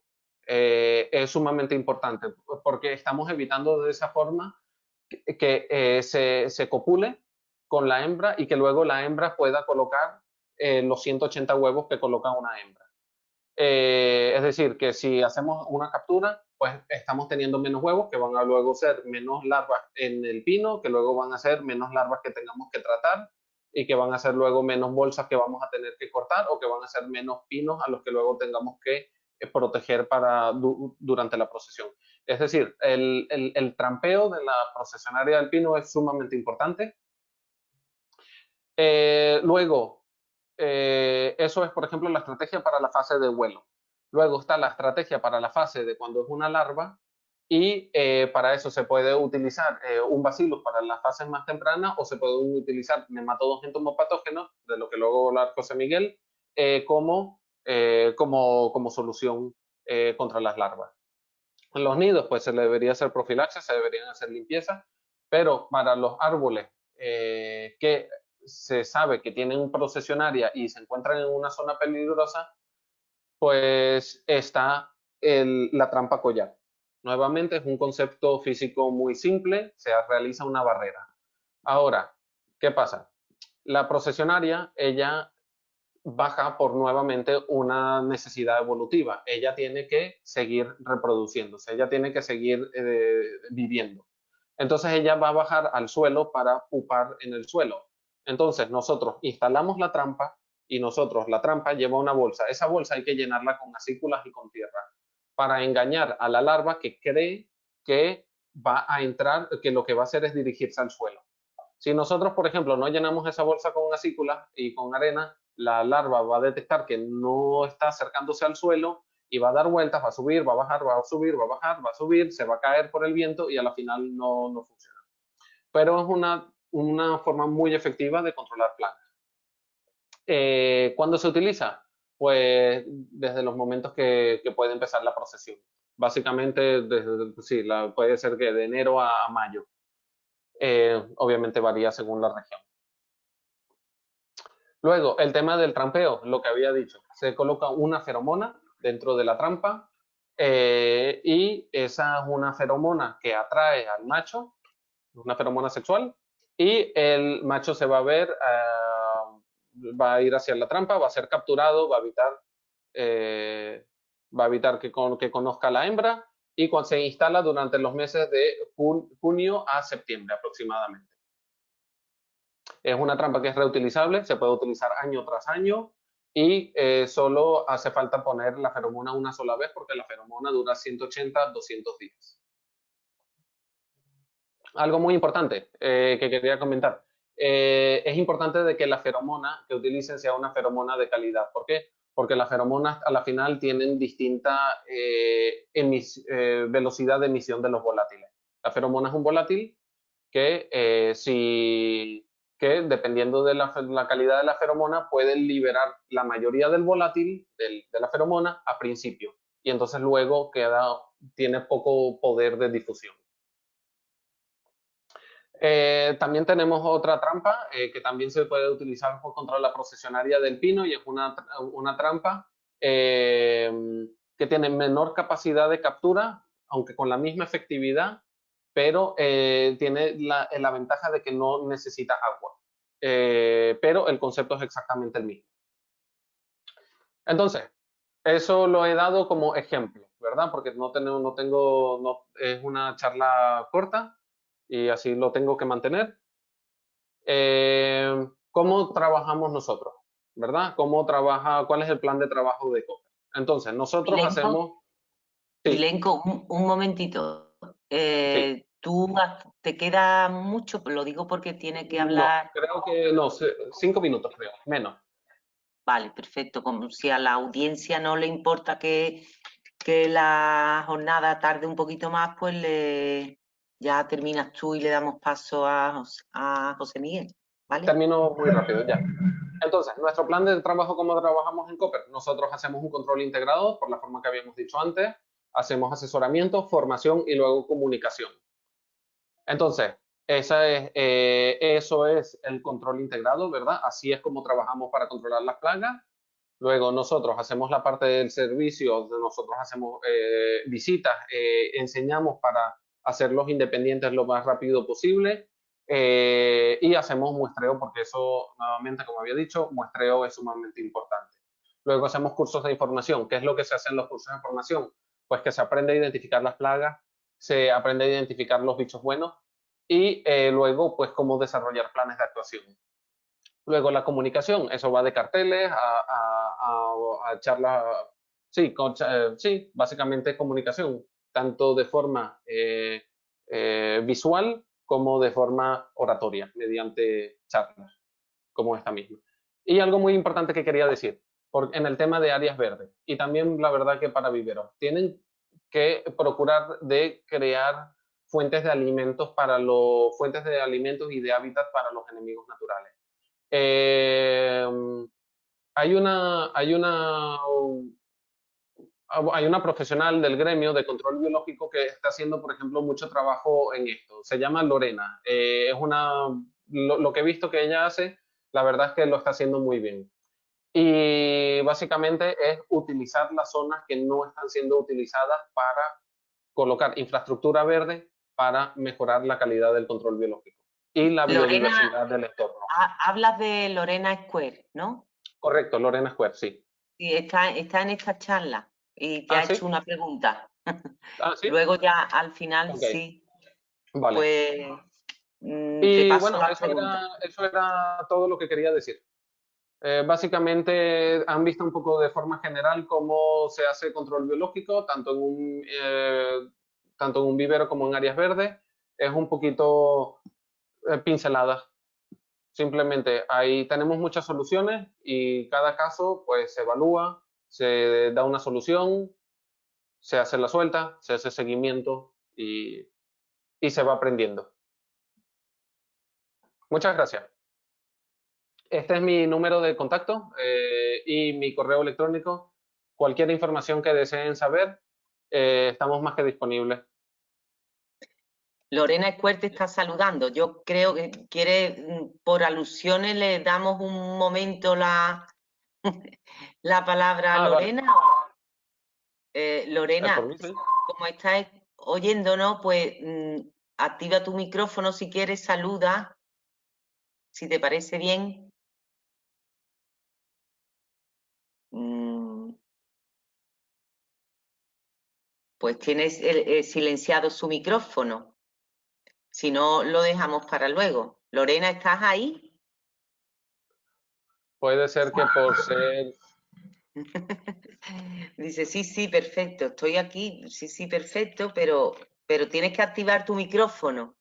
S2: es sumamente importante porque estamos evitando de esa forma que se copule con la hembra y que luego la hembra pueda colocar los 180 huevos que coloca una hembra. Es decir, que si hacemos una captura, pues estamos teniendo menos huevos que van a luego ser menos larvas en el pino, que luego van a ser menos larvas que tengamos que tratar y que van a ser luego menos bolsas que vamos a tener que cortar o que van a ser menos pinos a los que luego tengamos que proteger durante la procesión. Es decir, el trampeo de la procesionaria del pino es sumamente importante. Luego, eso es, por ejemplo, la estrategia para la fase de vuelo. Luego está la estrategia para la fase de cuando es una larva y para eso se puede utilizar un bacillus para las fases más tempranas o se pueden utilizar nematodos entomopatógenos, de lo que luego va a hablar José Miguel, como solución contra las larvas. En los nidos, pues se le debería hacer profilaxis, se deberían hacer limpieza, pero para los árboles que se sabe que tienen procesionaria y se encuentran en una zona peligrosa, pues está la trampa collar. Nuevamente es un concepto físico muy simple, se realiza una barrera. Ahora, ¿qué pasa? La procesionaria, ella baja por nuevamente una necesidad evolutiva. Ella tiene que seguir reproduciéndose, ella tiene que seguir viviendo. Entonces ella va a bajar al suelo para pupar en el suelo. Entonces nosotros instalamos la trampa y la trampa lleva una bolsa. Esa bolsa hay que llenarla con acículas y con tierra para engañar a la larva que cree que va a entrar, que lo que va a hacer es dirigirse al suelo. Si nosotros, por ejemplo, no llenamos esa bolsa con acículas y con arena, la larva va a detectar que no está acercándose al suelo y va a dar vueltas, va a subir, va a bajar, va a subir, va a bajar, va a subir, se va a caer por el viento y a la final no funciona. Pero es una forma muy efectiva de controlar plagas. ¿Cuándo se utiliza? Pues desde los momentos que puede empezar la procesión. Básicamente, puede ser que de enero a mayo. Obviamente varía según la región. Luego, el tema del trampeo, lo que había dicho, se coloca una feromona dentro de la trampa y esa es una feromona que atrae al macho, una feromona sexual, y el macho se va a ver, va a ir hacia la trampa, va a ser capturado, va a evitar que conozca a la hembra y cuando se instala durante los meses de junio a septiembre aproximadamente. Es una trampa que es reutilizable, se puede utilizar año tras año y solo hace falta poner la feromona una sola vez porque la feromona dura 180, 200 días. Algo muy importante que quería comentar. Es importante de que la feromona que utilicen sea una feromona de calidad. ¿Por qué? Porque las feromonas a la final tienen distinta velocidad de emisión de los volátiles. La feromona es un volátil que que dependiendo de la calidad de la feromona pueden liberar la mayoría del volátil de la feromona a principio y entonces luego tiene poco poder de difusión. También tenemos otra trampa que también se puede utilizar por contra la procesionaria del pino y es una trampa que tiene menor capacidad de captura, aunque con la misma efectividad, pero tiene la ventaja de que no necesita agua. Pero el concepto es exactamente el mismo. Entonces, eso lo he dado como ejemplo, ¿verdad? Porque es una charla corta y así lo tengo que mantener. ¿Cómo trabajamos nosotros? ¿Verdad? ¿Cuál es el plan de trabajo de Copper? Entonces, nosotros hacemos...
S1: Sí. Milenko, un momentito.
S2: Sí.
S1: ¿Tú te queda mucho? Lo digo porque tiene que hablar...
S2: No, creo que no, 5 minutos creo, menos.
S1: Vale, perfecto. Como si a la audiencia no le importa que la jornada tarde un poquito más, pues ya terminas tú y le damos paso a José Miguel, ¿vale?
S2: Termino muy rápido ya. Entonces, nuestro plan de trabajo, ¿cómo trabajamos en Copper? Nosotros hacemos un control integrado, por la forma que habíamos dicho antes, hacemos asesoramiento, formación y luego comunicación. Entonces, eso es el control integrado, ¿verdad? Así es como trabajamos para controlar las plagas. Luego nosotros hacemos la parte del servicio, nosotros hacemos visitas, enseñamos para hacerlos independientes lo más rápido posible y hacemos muestreo porque eso, nuevamente, como había dicho, muestreo es sumamente importante. Luego hacemos cursos de información. ¿Qué es lo que se hace en los cursos de información? Pues que se aprende a identificar las plagas, se aprende a identificar los bichos buenos y luego pues cómo desarrollar planes de actuación. Luego la comunicación, eso va de carteles a charlas, sí, sí, básicamente comunicación, tanto de forma visual como de forma oratoria, mediante charlas como esta misma. Y algo muy importante que quería decir, en el tema de áreas verdes, y también la verdad que para viveros, tienen que procurar de crear fuentes de alimentos y de hábitat para los enemigos naturales. Hay una profesional del gremio de control biológico que está haciendo, por ejemplo, mucho trabajo en esto. Se llama Lorena. Lo que he visto que ella hace, la verdad es que lo está haciendo muy bien. Y básicamente es utilizar las zonas que no están siendo utilizadas para colocar infraestructura verde para mejorar la calidad del control biológico y la biodiversidad del entorno.
S1: Hablas de Lorena Square, ¿no?
S2: Correcto, Lorena Square, sí.
S1: Sí, está en esta charla y te ha hecho una pregunta.
S2: ¿Sí?
S1: Luego ya al final sí.
S2: Vale.
S1: Pues te
S2: y
S1: paso
S2: bueno,
S1: la pregunta.
S2: Eso era todo lo que quería decir. Básicamente han visto un poco de forma general cómo se hace control biológico, tanto en un vivero como en áreas verdes. Es un poquito pinceladas. Simplemente ahí tenemos muchas soluciones y cada caso pues se evalúa, se da una solución, se hace la suelta, se hace seguimiento y se va aprendiendo. Muchas gracias. Este es mi número de contacto y mi correo electrónico. Cualquier información que deseen saber, estamos más que disponibles.
S1: Lorena Escuerte está saludando. Yo creo que quiere, por alusiones, le damos un momento la palabra a Lorena. Vale. Lorena,
S2: Mí, sí.
S1: como estás oyéndonos, pues activa tu micrófono si quieres, saluda, si te parece bien. Pues tienes silenciado su micrófono. Si no, lo dejamos para luego. Lorena, ¿estás ahí?
S2: Puede ser que por ser...
S1: Dice, sí, perfecto, estoy aquí, sí, perfecto, pero tienes que activar tu micrófono.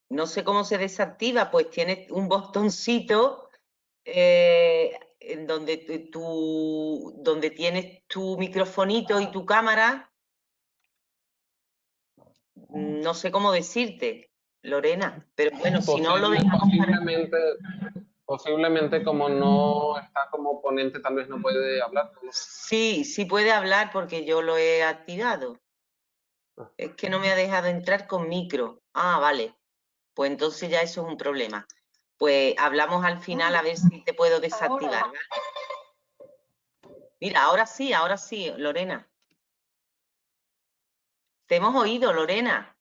S1: No sé cómo se desactiva, pues tienes un botoncito en donde tienes tu microfonito y tu cámara. No sé cómo decirte, Lorena, pero bueno, si no lo dejamos para...
S2: Posiblemente como no está como ponente, tal vez no puede hablar. No lo sé.
S1: Sí, sí puede hablar porque yo lo he activado. Es que no me ha dejado entrar con micro. Ah, vale. Pues entonces ya eso es un problema. Pues hablamos al final a ver si te puedo desactivar, ¿vale? Mira, ahora sí, Lorena. Te hemos oído, Lorena.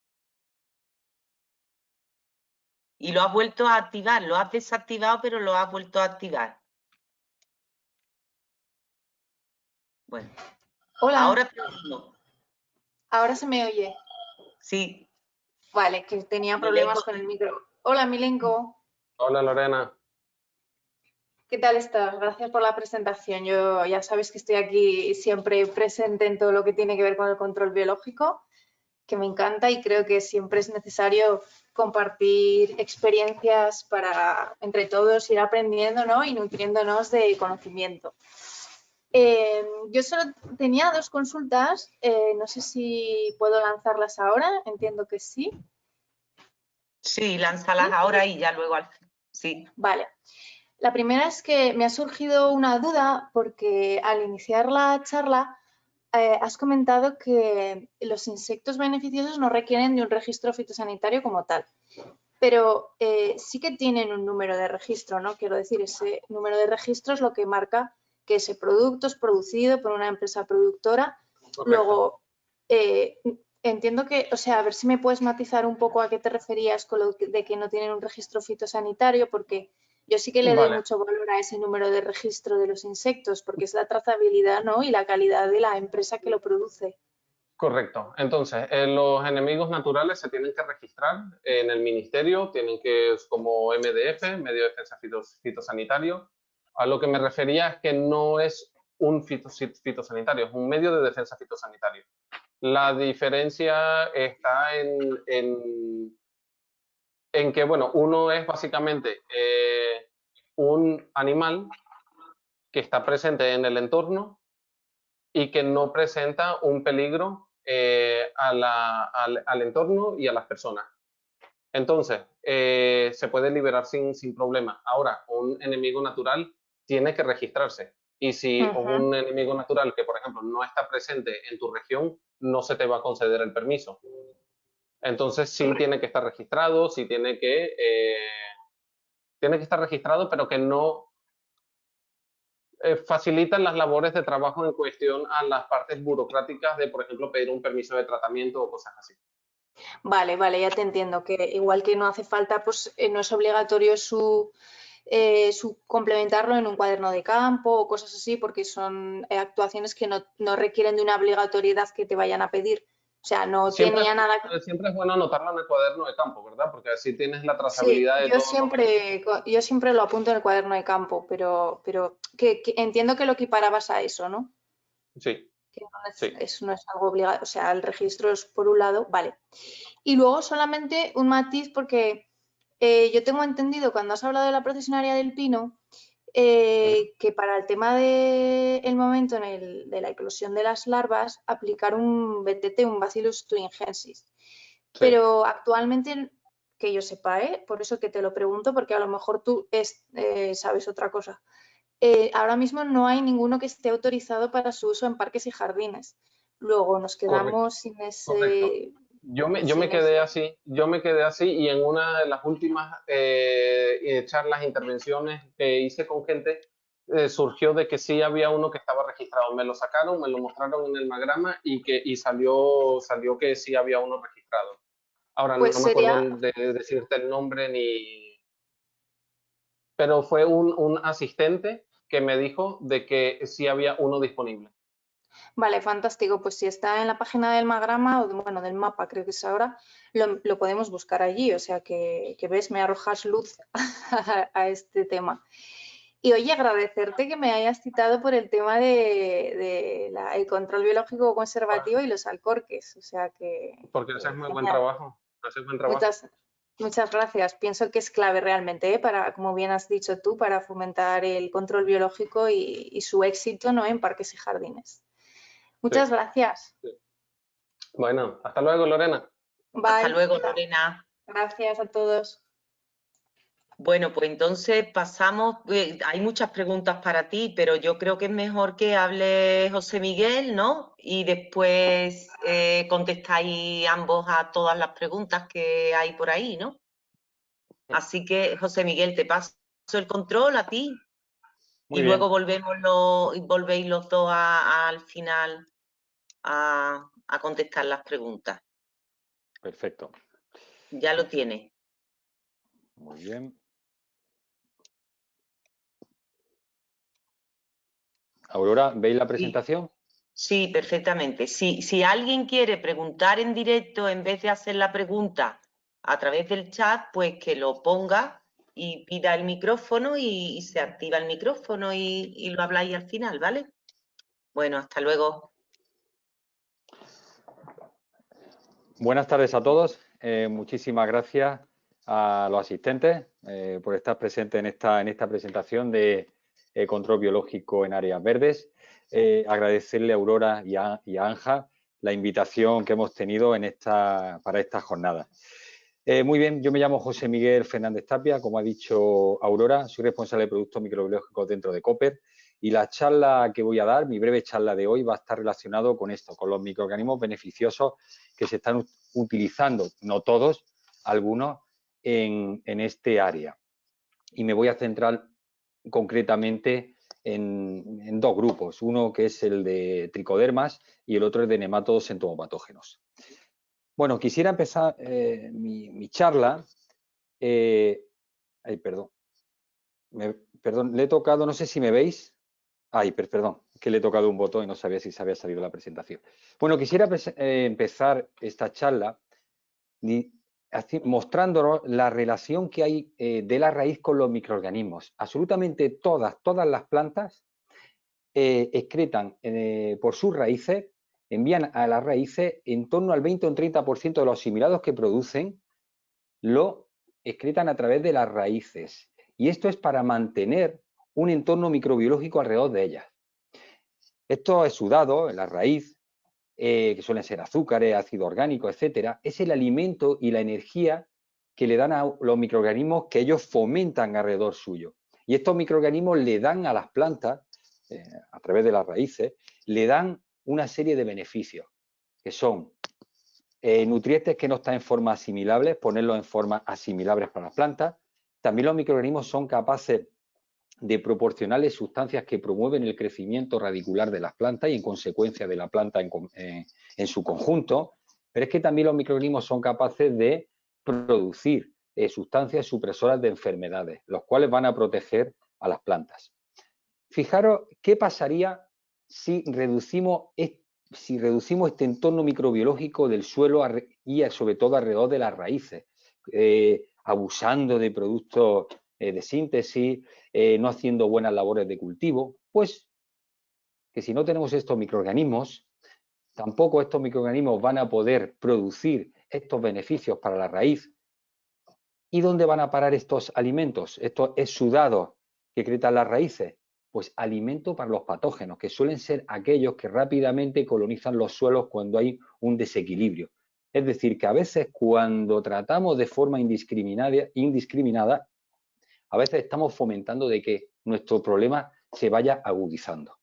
S1: Y lo has vuelto a activar. Lo has desactivado, pero lo has vuelto a activar. Bueno,
S3: Hola,
S1: ahora te oímos.
S3: ahora se me oye.
S1: Sí,
S3: Vale, que tenía problemas
S1: Milenko.
S3: con el micro. Hola, Milenko.
S2: Hola Lorena.
S3: ¿Qué tal estás? Gracias por la presentación. Yo ya sabes que estoy aquí siempre presente en todo lo que tiene que ver con el control biológico, que me encanta y creo que siempre es necesario compartir experiencias para entre todos ir aprendiendo, ¿no? Y nutriéndonos de conocimiento. Yo solo tenía 2 consultas, no sé si puedo lanzarlas ahora, entiendo que sí.
S1: Sí, lánzalas ahora y ya luego al fin. Sí.
S3: Vale. La primera es que me ha surgido una duda porque al iniciar la charla has comentado que los insectos beneficiosos no requieren de un registro fitosanitario como tal, pero sí que tienen un número de registro, ¿no? Quiero decir, ese número de registro es lo que marca que ese producto es producido por una empresa productora.
S2: Correcto.
S3: Luego, entiendo que, o sea, a ver si me puedes matizar un poco a qué te referías con lo de que no tienen un registro fitosanitario, porque yo sí que le doy
S2: Vale.
S3: mucho valor a ese número de registro de los insectos, porque es la trazabilidad, ¿no? Y la calidad de la empresa que lo produce.
S2: Correcto. Entonces, los enemigos naturales se tienen que registrar en el ministerio, tienen que, como MDF, Medio de Defensa Fitosanitario. A lo que me refería es que no es un fitosanitario, es un medio de defensa fitosanitario. La diferencia está en que, bueno, uno es básicamente un animal que está presente en el entorno y que no presenta un peligro al entorno y a las personas. Entonces, se puede liberar sin problema. Ahora, un enemigo natural tiene que registrarse. Y si un enemigo natural que, por ejemplo, no está presente en tu región, no se te va a conceder el permiso. Entonces, sí tiene que estar registrado, sí tiene que estar registrado, pero que no facilitan las labores de trabajo en cuestión a las partes burocráticas de, por ejemplo, pedir un permiso de tratamiento o cosas así.
S3: Vale, vale, ya te entiendo, que igual que no hace falta, pues no es obligatorio su complementarlo en un cuaderno de campo o cosas así, porque son actuaciones que no requieren de una obligatoriedad que te vayan a pedir. O sea, no tenía nada.
S2: Siempre es bueno anotarlo en el cuaderno de campo, ¿verdad? Porque así tienes la
S3: Sí,
S2: trazabilidad de todos los beneficios.
S3: yo siempre lo apunto en el cuaderno de campo, pero que entiendo que lo equiparabas a eso, ¿no?
S2: Sí,
S3: Que
S2: sí.
S3: no es algo obligado, o sea, el registro es por un lado, vale. Y luego solamente un matiz, porque yo tengo entendido cuando has hablado de la procesionaria del pino, que para el tema del momento de la eclosión de las larvas, aplicar un BTT, un Bacillus thuringiensis.
S2: Sí.
S3: Pero actualmente, que yo sepa, por eso que te lo pregunto, porque a lo mejor tú sabes otra cosa. Ahora mismo no hay ninguno que esté autorizado para su uso en parques y jardines. Luego nos quedamos sin
S2: Correcto.
S3: ese...
S2: Yo me quedé así, y en una de las últimas charlas, intervenciones que hice con gente, surgió de que sí había uno que estaba registrado. Me lo sacaron, me lo mostraron en el magrama y salió que sí había uno registrado. Ahora
S3: Pues
S2: no me
S3: sería,
S2: acuerdo de decirte el nombre ni... Pero fue un asistente que me dijo de que sí había uno disponible.
S3: vale, fantástico. Pues si está en la página del Magrama, o bueno, del mapa, creo que es ahora, lo podemos buscar allí. O sea que ves, me arrojas luz a este tema. Y oye, agradecerte que me hayas citado por el tema de el control biológico conservativo y los alcorques. O sea
S2: Porque haces muy buen
S3: genial.
S2: trabajo. Haces buen trabajo.
S3: Muchas gracias. Pienso que es clave realmente, para, como bien has dicho tú, para fomentar el control biológico y su éxito, ¿no? En parques y jardines.
S2: Sí,
S3: Muchas gracias.
S2: sí. Bueno, hasta luego, Lorena.
S1: Hasta
S3: Bye.
S1: luego, Lorena.
S3: Gracias a todos.
S1: Bueno, pues entonces pasamos, hay muchas preguntas para ti, pero yo creo que es mejor que hable José Miguel, ¿no? Y después contestáis ambos a todas las preguntas que hay por ahí, ¿no? Así que, José Miguel, te paso el control a ti
S4: Muy
S1: y
S4: bien.
S1: luego volvéis los dos al final a contestar las preguntas.
S4: Perfecto.
S1: Ya lo tienes.
S4: Muy bien. Aurora, ¿veis la presentación?
S1: Sí, perfectamente. Si alguien quiere preguntar en directo, en vez de hacer la pregunta a través del chat, pues que lo ponga y pida el micrófono y se activa el micrófono y lo habláis al final, ¿vale? Bueno, hasta luego.
S4: Buenas tardes a todos. Muchísimas gracias a los asistentes por estar presentes en esta presentación de control biológico en áreas verdes. Agradecerle a Aurora y a Anja la invitación que hemos tenido para esta jornada. Muy bien, yo me llamo José Miguel Fernández Tapia, como ha dicho Aurora, soy responsable de productos microbiológicos dentro de Cooper y la charla que voy a dar, mi breve charla de hoy, va a estar relacionado con esto, con los microorganismos beneficiosos que se están utilizando, no todos, algunos, en este área. Y me voy a centrar concretamente en dos grupos, uno que es el de tricodermas y el otro es de nematodos entomopatógenos. Bueno, quisiera empezar mi charla. Perdón, le he tocado, no sé si me veis. Perdón, que le he tocado un botón y no sabía si se había salido la presentación. Bueno, quisiera empezar esta charla mostrándonos la relación que hay de la raíz con los microorganismos. Absolutamente todas las plantas excretan por sus raíces, envían a las raíces en torno al 20 o un 30% de los asimilados que producen, lo excretan a través de las raíces. Y esto es para mantener un entorno microbiológico alrededor de ellas. Esto exudado en la raíz, que suelen ser azúcares, ácido orgánico, etcétera, es el alimento y la energía que le dan a los microorganismos que ellos fomentan alrededor suyo. Y estos microorganismos le dan a las plantas, a través de las raíces, le dan una serie de beneficios, que son nutrientes que no están en forma asimilable, ponerlos en forma asimilables para las plantas. También los microorganismos son capaces de proporcionarles sustancias que promueven el crecimiento radicular de las plantas y en consecuencia de la planta en su conjunto, pero es que también los microorganismos son capaces de producir sustancias supresoras de enfermedades, los cuales van a proteger a las plantas. Fijaros qué pasaría si reducimos este entorno microbiológico del suelo y sobre todo alrededor de las raíces, abusando de productos de síntesis, no haciendo buenas labores de cultivo, pues que si no tenemos estos microorganismos, tampoco estos microorganismos van a poder producir estos beneficios para la raíz. ¿Y dónde van a parar estos alimentos, estos exudados que excretan las raíces? Pues alimento para los patógenos, que suelen ser aquellos que rápidamente colonizan los suelos cuando hay un desequilibrio. Es decir, que a veces cuando tratamos de forma indiscriminada, a veces estamos fomentando de que nuestro problema se vaya agudizando.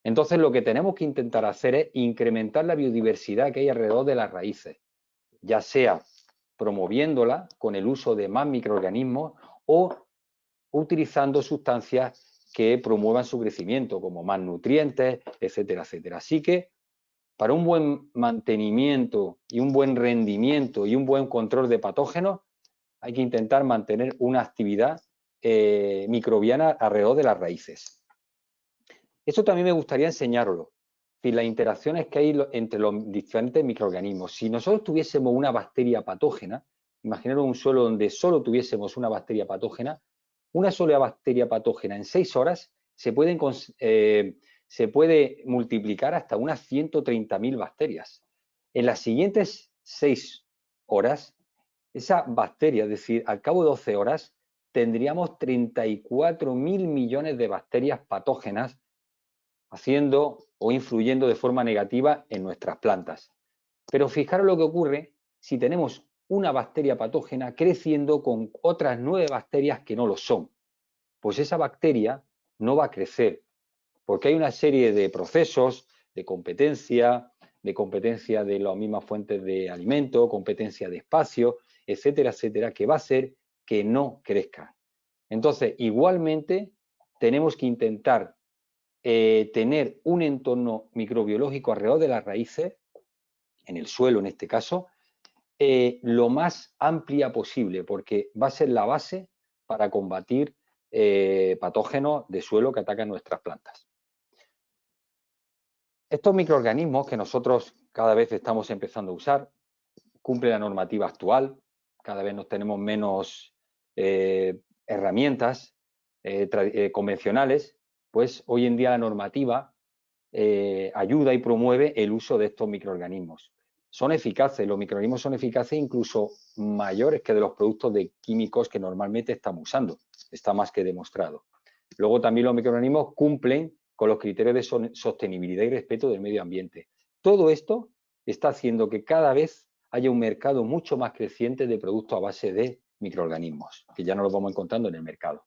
S4: Entonces, lo que tenemos que intentar hacer es incrementar la biodiversidad que hay alrededor de las raíces, ya sea promoviéndola con el uso de más microorganismos o utilizando sustancias que promuevan su crecimiento, como más nutrientes, etcétera, etcétera. Así que, para un buen mantenimiento y un buen rendimiento y un buen control de patógenos, hay que intentar mantener una actividad microbiana alrededor de las raíces. Eso también me gustaría enseñarlo, y las interacciones que hay entre los diferentes microorganismos. Si nosotros tuviésemos una bacteria patógena, imaginaros un suelo donde solo tuviésemos una bacteria patógena, una sola bacteria patógena en 6 horas se puede multiplicar hasta unas 130.000 bacterias. En las siguientes 6 horas, esa bacteria, es decir, al cabo de 12 horas, tendríamos 34.000 millones de bacterias patógenas haciendo o influyendo de forma negativa en nuestras plantas. Pero fijaros lo que ocurre si tenemos una bacteria patógena creciendo con otras 9 bacterias que no lo son. Pues esa bacteria no va a crecer, porque hay una serie de procesos de competencia de las mismas fuentes de alimento, competencia de espacio, etcétera, etcétera, que va a hacer que no crezca. Entonces, igualmente, tenemos que intentar tener un entorno microbiológico alrededor de las raíces, en el suelo en este caso, lo más amplia posible, porque va a ser la base para combatir patógenos de suelo que atacan nuestras plantas. Estos microorganismos que nosotros cada vez estamos empezando a usar cumplen la normativa actual, cada vez nos tenemos menos herramientas convencionales, pues hoy en día la normativa ayuda y promueve el uso de estos microorganismos. Son eficaces, los microorganismos son eficaces incluso mayores que de los productos químicos que normalmente estamos usando, está más que demostrado. Luego también los microorganismos cumplen con los criterios de sostenibilidad y respeto del medio ambiente. Todo esto está haciendo que cada vez haya un mercado mucho más creciente de productos a base de microorganismos, que ya no los vamos encontrando en el mercado.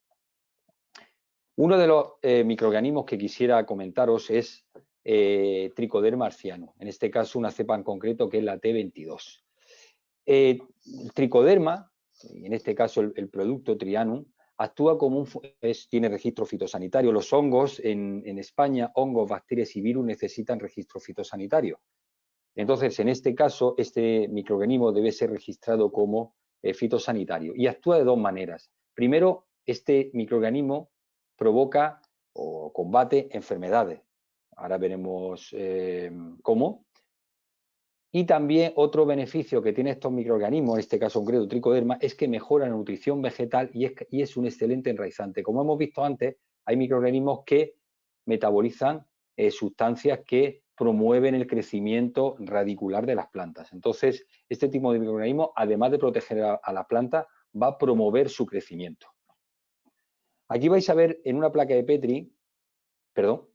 S4: Uno de los microorganismos que quisiera comentaros es Trichoderma marciano, en este caso una cepa en concreto que es la T22. El tricoderma, en este caso el producto Trianum, actúa como tiene registro fitosanitario. Los hongos en España, hongos, bacterias y virus necesitan registro fitosanitario. Entonces, en este caso, este microorganismo debe ser registrado como fitosanitario y actúa de dos maneras. Primero, este microorganismo provoca o combate enfermedades. Ahora veremos cómo. Y también otro beneficio que tiene estos microorganismos, en este caso concreto tricoderma, es que mejora la nutrición vegetal y es un excelente enraizante. Como hemos visto antes, hay microorganismos que metabolizan sustancias que promueven el crecimiento radicular de las plantas. Entonces, este tipo de microorganismos, además de proteger a la planta, va a promover su crecimiento. Aquí vais a ver en una placa de Petri, perdón,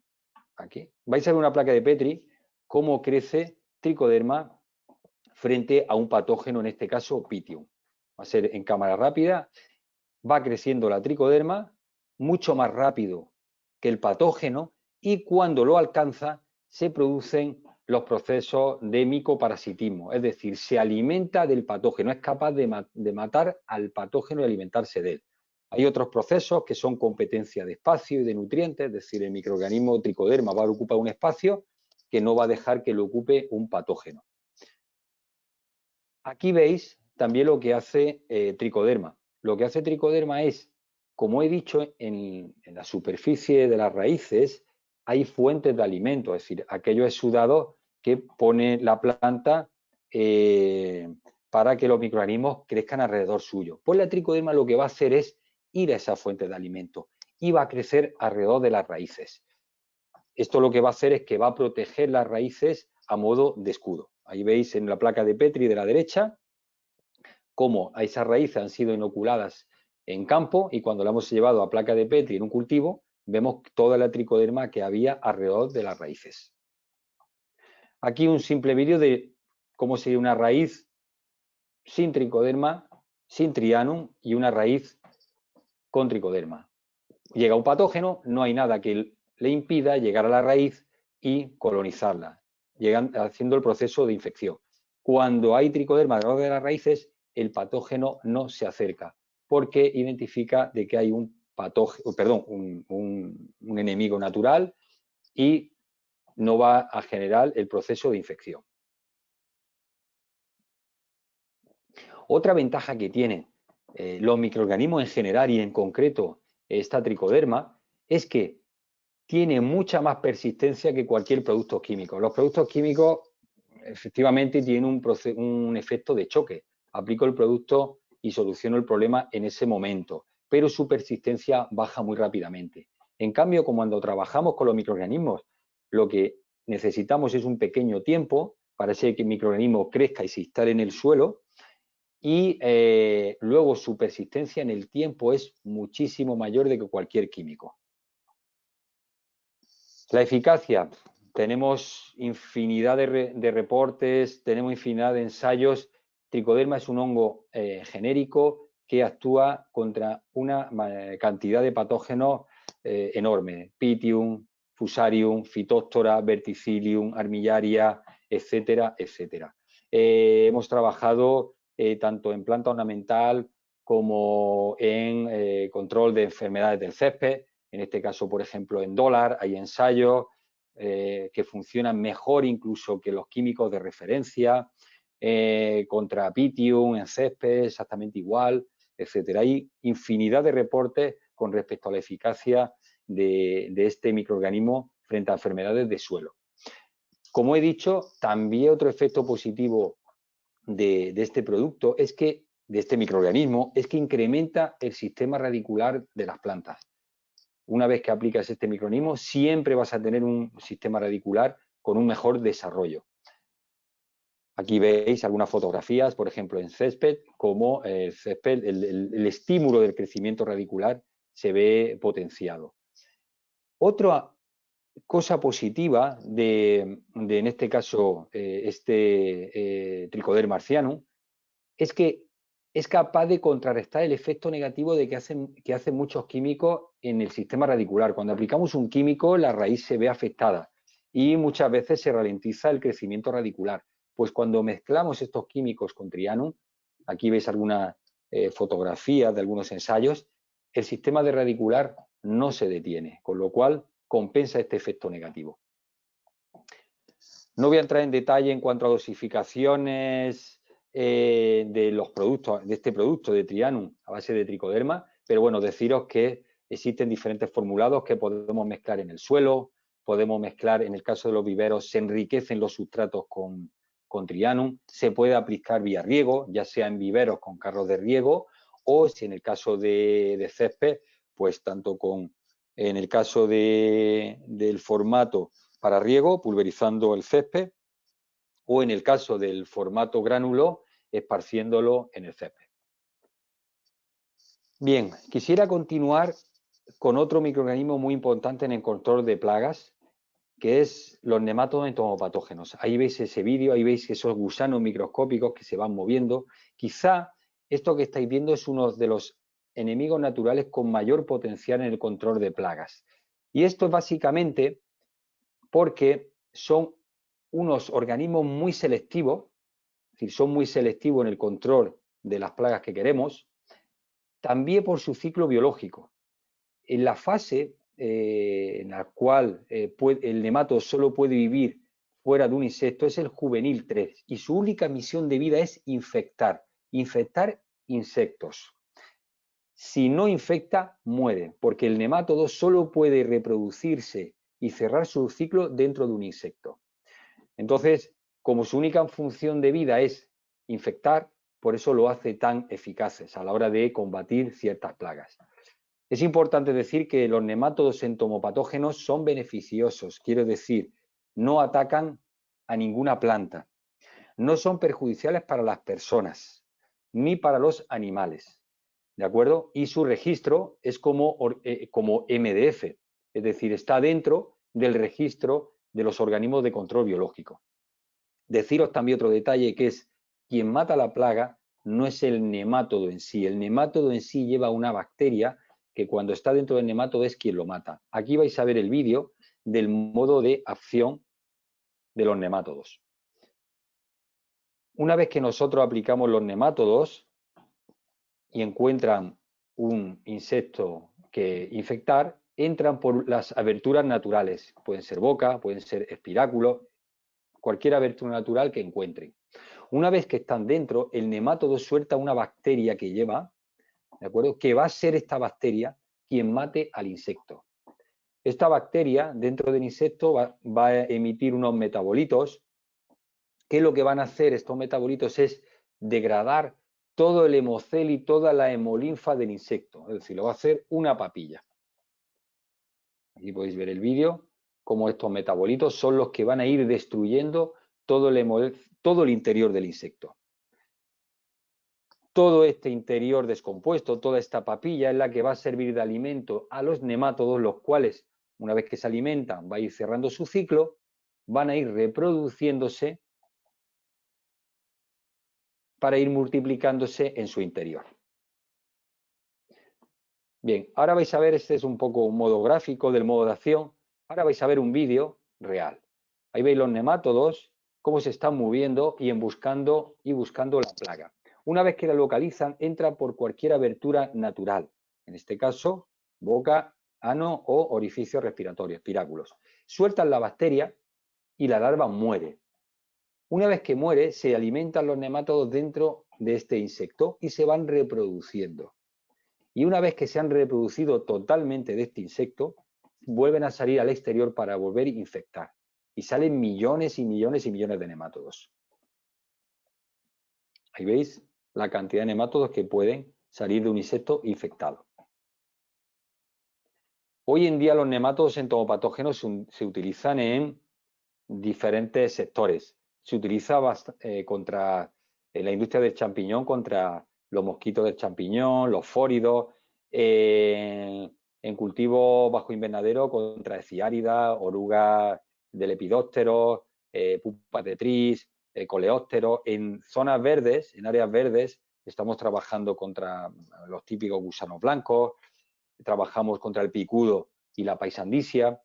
S4: aquí, vais a ver una placa de Petri cómo crece tricoderma frente a un patógeno, en este caso Pythium. Va a ser en cámara rápida, va creciendo la tricoderma mucho más rápido que el patógeno y cuando lo alcanza se producen los procesos de micoparasitismo, es decir, se alimenta del patógeno, es capaz de matar al patógeno y alimentarse de él. Hay otros procesos que son competencia de espacio y de nutrientes, es decir, el microorganismo tricoderma va a ocupar un espacio que no va a dejar que lo ocupe un patógeno. Aquí veis también lo que hace tricoderma. Lo que hace tricoderma es, como he dicho, en la superficie de las raíces hay fuentes de alimento, es decir, aquellos exudados que pone la planta para que los microorganismos crezcan alrededor suyo. Pues la tricoderma lo que va a hacer es ir a esa fuente de alimento y va a crecer alrededor de las raíces. Esto lo que va a hacer es que va a proteger las raíces a modo de escudo. Ahí veis en la placa de Petri de la derecha cómo a esas raíces han sido inoculadas en campo y cuando la hemos llevado a placa de Petri en un cultivo, vemos toda la tricoderma que había alrededor de las raíces. Aquí un simple vídeo de cómo sería una raíz sin tricoderma, sin trianum y una raíz con tricoderma. Llega un patógeno, no hay nada que le impida llegar a la raíz y colonizarla, haciendo el proceso de infección. Cuando hay tricoderma alrededor de las raíces, el patógeno no se acerca, porque identifica de que hay un patógeno, perdón, un enemigo natural y no va a generar el proceso de infección. Otra ventaja que tienen los microorganismos en general y en concreto esta tricoderma es que tiene mucha más persistencia que cualquier producto químico. Los productos químicos efectivamente tienen un efecto de choque. Aplico el producto y soluciono el problema en ese momento, pero su persistencia baja muy rápidamente. En cambio, cuando trabajamos con los microorganismos, lo que necesitamos es un pequeño tiempo para que el microorganismo crezca y se instale en el suelo y luego su persistencia en el tiempo es muchísimo mayor de que cualquier químico. La eficacia, tenemos infinidad de reportes, tenemos infinidad de ensayos. Tricoderma es un hongo genérico que actúa contra una cantidad de patógenos enorme. Pythium, Fusarium, Phytophthora, Verticillium, Armillaria, etcétera, etcétera. Hemos trabajado tanto en planta ornamental como en control de enfermedades del césped. En este caso, por ejemplo, en dólar hay ensayos que funcionan mejor incluso que los químicos de referencia, contra Pythium en césped, exactamente igual, etcétera. Hay infinidad de reportes con respecto a la eficacia de este microorganismo frente a enfermedades de suelo. Como he dicho, también otro efecto positivo de este producto es que, de este microorganismo, es que incrementa el sistema radicular de las plantas. Una vez que aplicas este microorganismo, siempre vas a tener un sistema radicular con un mejor desarrollo. Aquí veis algunas fotografías, por ejemplo, en césped, como el césped, el estímulo del crecimiento radicular se ve potenciado. Otra cosa positiva en este caso, Trichoderma marcianum, es que es capaz de contrarrestar el efecto negativo que hacen muchos químicos en el sistema radicular. Cuando aplicamos un químico, la raíz se ve afectada y muchas veces se ralentiza el crecimiento radicular. Pues cuando mezclamos estos químicos con Trianum, aquí veis algunas fotografías de algunos ensayos, el sistema de radicular no se detiene, con lo cual compensa este efecto negativo. No voy a entrar en detalle en cuanto a dosificaciones de los productos, de este producto de Trianum a base de tricoderma, pero bueno, deciros que existen diferentes formulados que podemos mezclar en el suelo, podemos mezclar, en el caso de los viveros, se enriquecen los sustratos con Trianum, se puede aplicar vía riego, ya sea en viveros con carros de riego o si en el caso de césped, pues tanto en el caso del formato para riego, pulverizando el césped, o en el caso del formato gránulo, esparciéndolo en el césped. Bien, quisiera continuar con otro microorganismo muy importante en el control de plagas, que es los nematodos entomopatógenos. Ahí veis ese vídeo, ahí veis esos gusanos microscópicos que se van moviendo. Quizá esto que estáis viendo es uno de los enemigos naturales con mayor potencial en el control de plagas. Y esto es básicamente porque son unos organismos muy selectivos, es decir, son muy selectivos en el control de las plagas que queremos, también por su ciclo biológico. En la fase en la cual el nematodo solo puede vivir fuera de un insecto es el juvenil 3 y su única misión de vida es infectar insectos. Si no infecta, muere, porque el nematodo solo puede reproducirse y cerrar su ciclo dentro de un insecto. Entonces, como su única función de vida es infectar, por eso lo hace tan eficaces a la hora de combatir ciertas plagas. Es importante decir que los nematodos entomopatógenos son beneficiosos, quiero decir, no atacan a ninguna planta, no son perjudiciales para las personas ni para los animales, ¿de acuerdo? Y su registro es como MDF, es decir, está dentro del registro de los organismos de control biológico. Deciros también otro detalle, que es quien mata la plaga no es el nemátodo en sí. El nemátodo en sí lleva una bacteria que cuando está dentro del nemátodo es quien lo mata. Aquí vais a ver el vídeo del modo de acción de los nemátodos. Una vez que nosotros aplicamos los nemátodos y encuentran un insecto que infectar, entran por las aberturas naturales. Pueden ser boca, pueden ser espiráculos, cualquier abertura natural que encuentren. Una vez que están dentro, el nemátodo suelta una bacteria que lleva, ¿de acuerdo? Que va a ser esta bacteria quien mate al insecto. Esta bacteria dentro del insecto va a emitir unos metabolitos, que lo que van a hacer estos metabolitos es degradar todo el hemocel y toda la hemolinfa del insecto, es decir, lo va a hacer una papilla. Aquí podéis ver el vídeo, cómo estos metabolitos son los que van a ir destruyendo todo el interior del insecto. Todo este interior descompuesto, toda esta papilla es la que va a servir de alimento a los nemátodos, los cuales, una vez que se alimentan, va a ir cerrando su ciclo van a ir reproduciéndose para ir multiplicándose en su interior. Bien, ahora vais a ver, este es un poco un modo gráfico del modo de acción. Ahora vais a ver un vídeo real. Ahí veis los nemátodos, cómo se están moviendo y buscando la plaga. Una vez que la localizan, entra por cualquier abertura natural. En este caso, boca, ano o orificio respiratorio, espiráculos. Sueltan la bacteria y la larva muere. Una vez que muere, se alimentan los nemátodos dentro de este insecto y se van reproduciendo. Y una vez que se han reproducido totalmente de este insecto, vuelven a salir al exterior para volver a infectar. Y salen millones y millones y millones de nemátodos. Ahí veis la cantidad de nemátodos que pueden salir de un insecto infectado. Hoy en día los nemátodos entomopatógenos se utilizan en diferentes sectores. Se utiliza contra la industria del champiñón, contra los mosquitos del champiñón, los fóridos, en cultivo bajo invernadero contra eciáridas, orugas del lepidóptero, pupas de tris, coleópteros. En zonas verdes, en áreas verdes, estamos trabajando contra los típicos gusanos blancos, trabajamos contra el picudo y la paisandicia,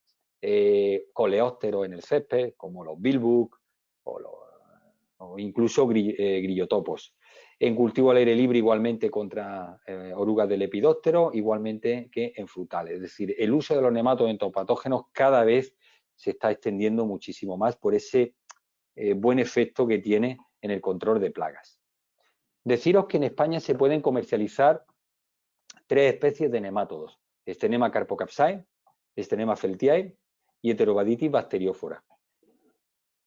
S4: coleópteros en el césped, como los bilbuk o incluso grillotopos. En cultivo al aire libre igualmente contra orugas del lepidóptero, igualmente que en frutales. Es decir, el uso de los nematodos entomopatógenos cada vez se está extendiendo muchísimo más por ese buen efecto que tiene en el control de plagas. Deciros que en España se pueden comercializar 3 especies de nemátodos: Stenema carpocapsae, Stenema feltiae y Heterobaditis bacteriófora.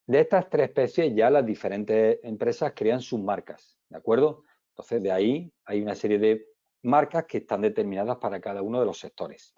S4: De estas 3 especies ya las diferentes empresas crean sus marcas, ¿de acuerdo? Entonces de ahí hay una serie de marcas que están determinadas para cada uno de los sectores.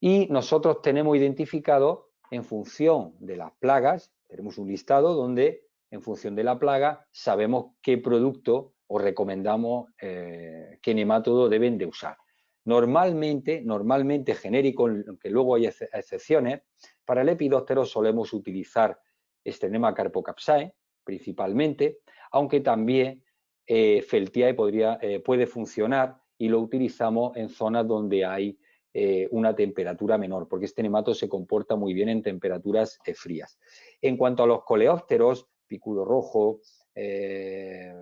S4: Y nosotros tenemos identificado, en función de las plagas, tenemos un listado donde en función de la plaga sabemos qué producto os recomendamos, qué nemátodo deben de usar. Normalmente genérico, aunque luego hay excepciones, para el lepidóptero solemos utilizar Stenema carpocapsae principalmente, aunque también Feltiae puede funcionar y lo utilizamos en zonas donde hay una temperatura menor, porque este nemato se comporta muy bien en temperaturas frías. En cuanto a los coleópteros, picudo rojo,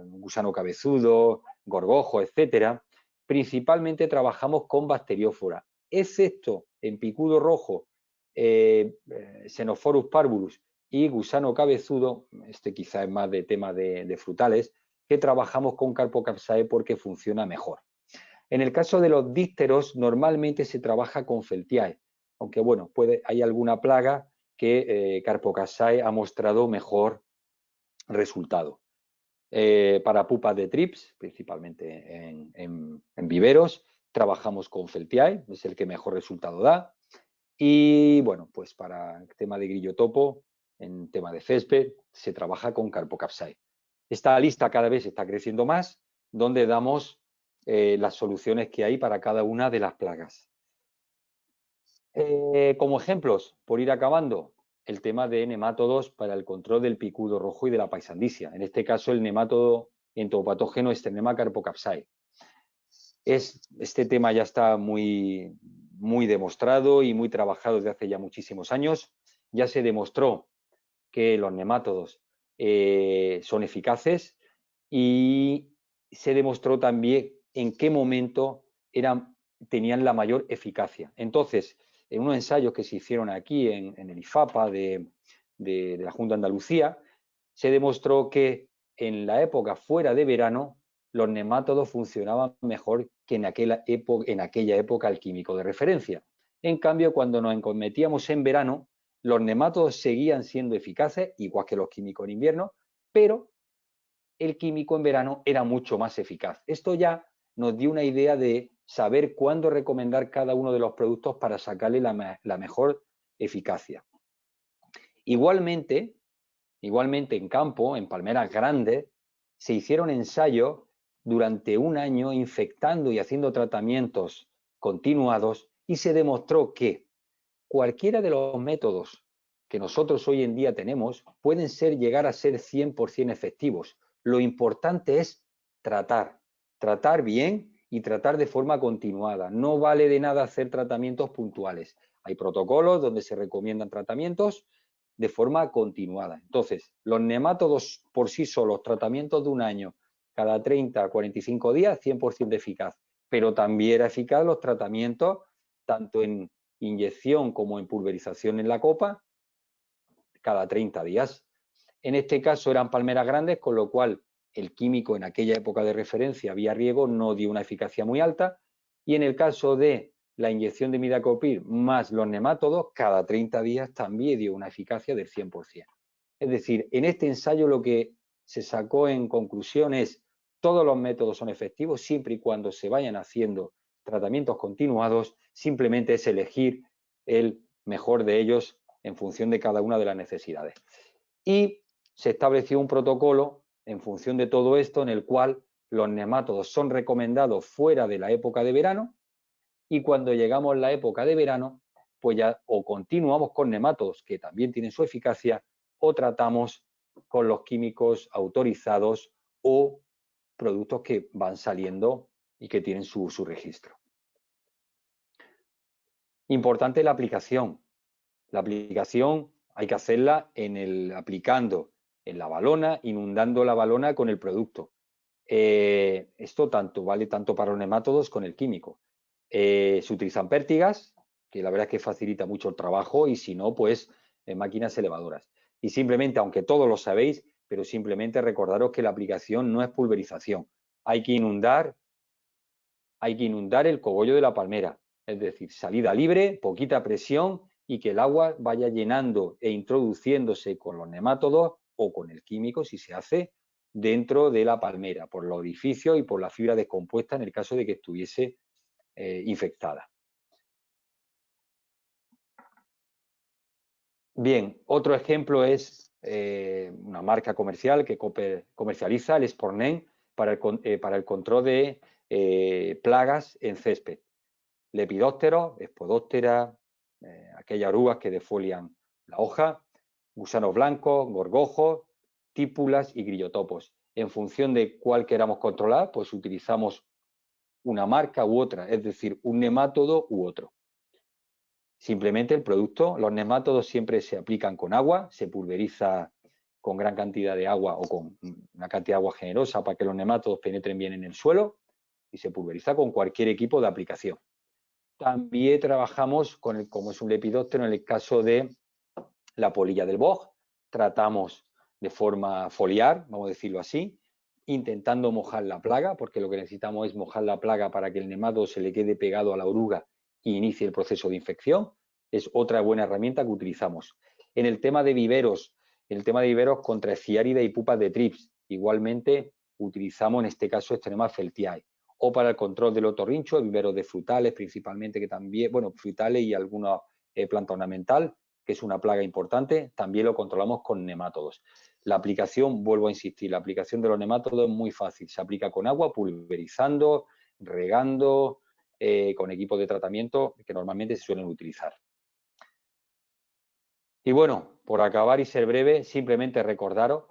S4: gusano cabezudo, gorgojo, etcétera, principalmente trabajamos con bacteriófora, excepto en picudo rojo, Xenophorus parvulus y gusano cabezudo, este quizá es más de tema de frutales, que trabajamos con carpocapsae porque funciona mejor. En el caso de los dípteros, normalmente se trabaja con Feltiae, aunque bueno, hay alguna plaga que carpocapsae ha mostrado mejor resultado. Para pupas de trips, principalmente en viveros, trabajamos con Feltiae, es el que mejor resultado da. Y bueno, pues para el tema de grillotopo, en tema de césped, se trabaja con carpocapsae. Esta lista cada vez está creciendo más, donde damos las soluciones que hay para cada una de las plagas. Como ejemplos, por ir acabando, el tema de nemátodos para el control del picudo rojo y de la paisandicia. En este caso, el nemátodo entomopatógeno Stenema carpocapsae. Este tema ya está muy demostrado y muy trabajado desde hace ya muchísimos años. Ya se demostró que los nemátodos son eficaces y se demostró también en qué momento tenían la mayor eficacia. Entonces, en unos ensayos que se hicieron aquí en el IFAPA de la Junta de Andalucía, se demostró que en la época fuera de verano los nemátodos funcionaban mejor que en aquella época el químico de referencia. En cambio, cuando nos encometíamos en verano, los nemátodos seguían siendo eficaces, igual que los químicos en invierno, pero el químico en verano era mucho más eficaz. Esto ya nos dio una idea de saber cuándo recomendar cada uno de los productos para sacarle la mejor eficacia. Igualmente en campo, en palmeras grandes, se hicieron ensayos durante un año infectando y haciendo tratamientos continuados y se demostró que cualquiera de los métodos que nosotros hoy en día tenemos pueden llegar a ser 100% efectivos. Lo importante es tratar bien y tratar de forma continuada. No vale de nada hacer tratamientos puntuales. Hay protocolos donde se recomiendan tratamientos de forma continuada. Entonces, los nemátodos por sí solos, tratamientos de un año, cada 30 a 45 días, 100% eficaz. Pero también era eficaz los tratamientos, tanto en inyección como en pulverización en la copa, cada 30 días. En este caso eran palmeras grandes, con lo cual el químico en aquella época de referencia vía riego no dio una eficacia muy alta, y en el caso de la inyección de imidacloprid más los nemátodos, cada 30 días también dio una eficacia del 100%. Es decir, en este ensayo lo que se sacó en conclusión es todos los métodos son efectivos siempre y cuando se vayan haciendo tratamientos continuados, simplemente es elegir el mejor de ellos en función de cada una de las necesidades. Y se estableció un protocolo en función de todo esto en el cual los nemátodos son recomendados fuera de la época de verano, y cuando llegamos a la época de verano, pues ya o continuamos con nemátodos que también tienen su eficacia o tratamos con los químicos autorizados o productos que van saliendo y que tienen su registro. Importante la aplicación. La aplicación hay que hacerla aplicando en la balona, inundando la balona con el producto. Esto vale tanto para los nemátodos con el químico. Se utilizan pértigas, que la verdad es que facilita mucho el trabajo, y si no, pues máquinas elevadoras. Y simplemente, aunque todos lo sabéis, pero simplemente recordaros que la aplicación no es pulverización. Hay que inundar el cogollo de la palmera, es decir, salida libre, poquita presión, y que el agua vaya llenando e introduciéndose con los nemátodos o con el químico, si se hace, dentro de la palmera, por los orificios y por la fibra descompuesta en el caso de que estuviese infectada. Bien, otro ejemplo es una marca comercial que comercializa el Spornen para el control de plagas en césped. Lepidópteros, Espodóptera, aquellas orugas que defolian la hoja, gusanos blancos, gorgojos, típulas y grillotopos. En función de cuál queramos controlar, pues utilizamos una marca u otra, es decir, un nemátodo u otro. Simplemente el producto, los nemátodos siempre se aplican con agua, se pulveriza con gran cantidad de agua o con una cantidad de agua generosa para que los nemátodos penetren bien en el suelo, y se pulveriza con cualquier equipo de aplicación. También trabajamos como es un lepidóptero, en el caso de la polilla del boj, tratamos de forma foliar, vamos a decirlo así, intentando mojar la plaga, porque lo que necesitamos es mojar la plaga para que el nemátodo se le quede pegado a la oruga e inicie el proceso de infección. Es otra buena herramienta que utilizamos. En el tema de viveros contra esciárida y pupas de trips, igualmente utilizamos en este caso Extrema feltiae. O para el control del otorrincho, viveros de frutales principalmente, que también, bueno, frutales y alguna planta ornamental, que es una plaga importante, también lo controlamos con nemátodos. La aplicación, vuelvo a insistir, la aplicación de los nemátodos es muy fácil. Se aplica con agua, pulverizando, regando, con equipos de tratamiento que normalmente se suelen utilizar. Y bueno, por acabar y ser breve, simplemente recordaros